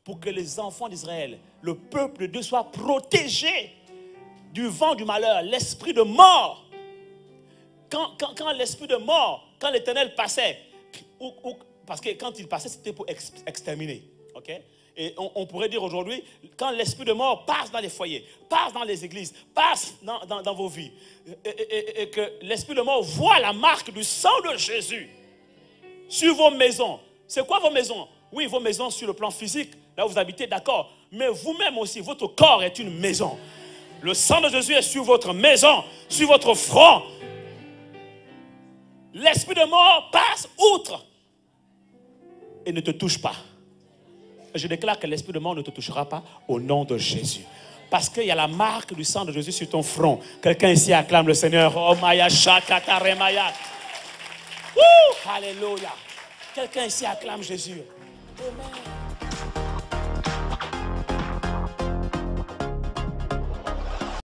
pour que les enfants d'Israël, le peuple de Dieu, soit protégé du vent du malheur, l'esprit de mort. Quand l'esprit de mort, quand l'Éternel passait, parce que quand il passait, c'était pour exterminer. Okay? Et on pourrait dire aujourd'hui, quand l'esprit de mort passe dans les foyers, passe dans les églises, passe dans vos vies, et que l'esprit de mort voit la marque du sang de Jésus sur vos maisons. C'est quoi vos maisons? Oui, vos maisons sur le plan physique, là où vous habitez, d'accord. Mais vous-même aussi, votre corps est une maison. Le sang de Jésus est sur votre maison, sur votre front. L'esprit de mort passe outre et ne te touche pas. Je déclare que l'esprit de mort ne te touchera pas au nom de Jésus. Parce qu'il y a la marque du sang de Jésus sur ton front. Quelqu'un ici acclame le Seigneur. Oh Maya Shakata Remaya. Alléluia. Quelqu'un ici acclame Jésus. Amen.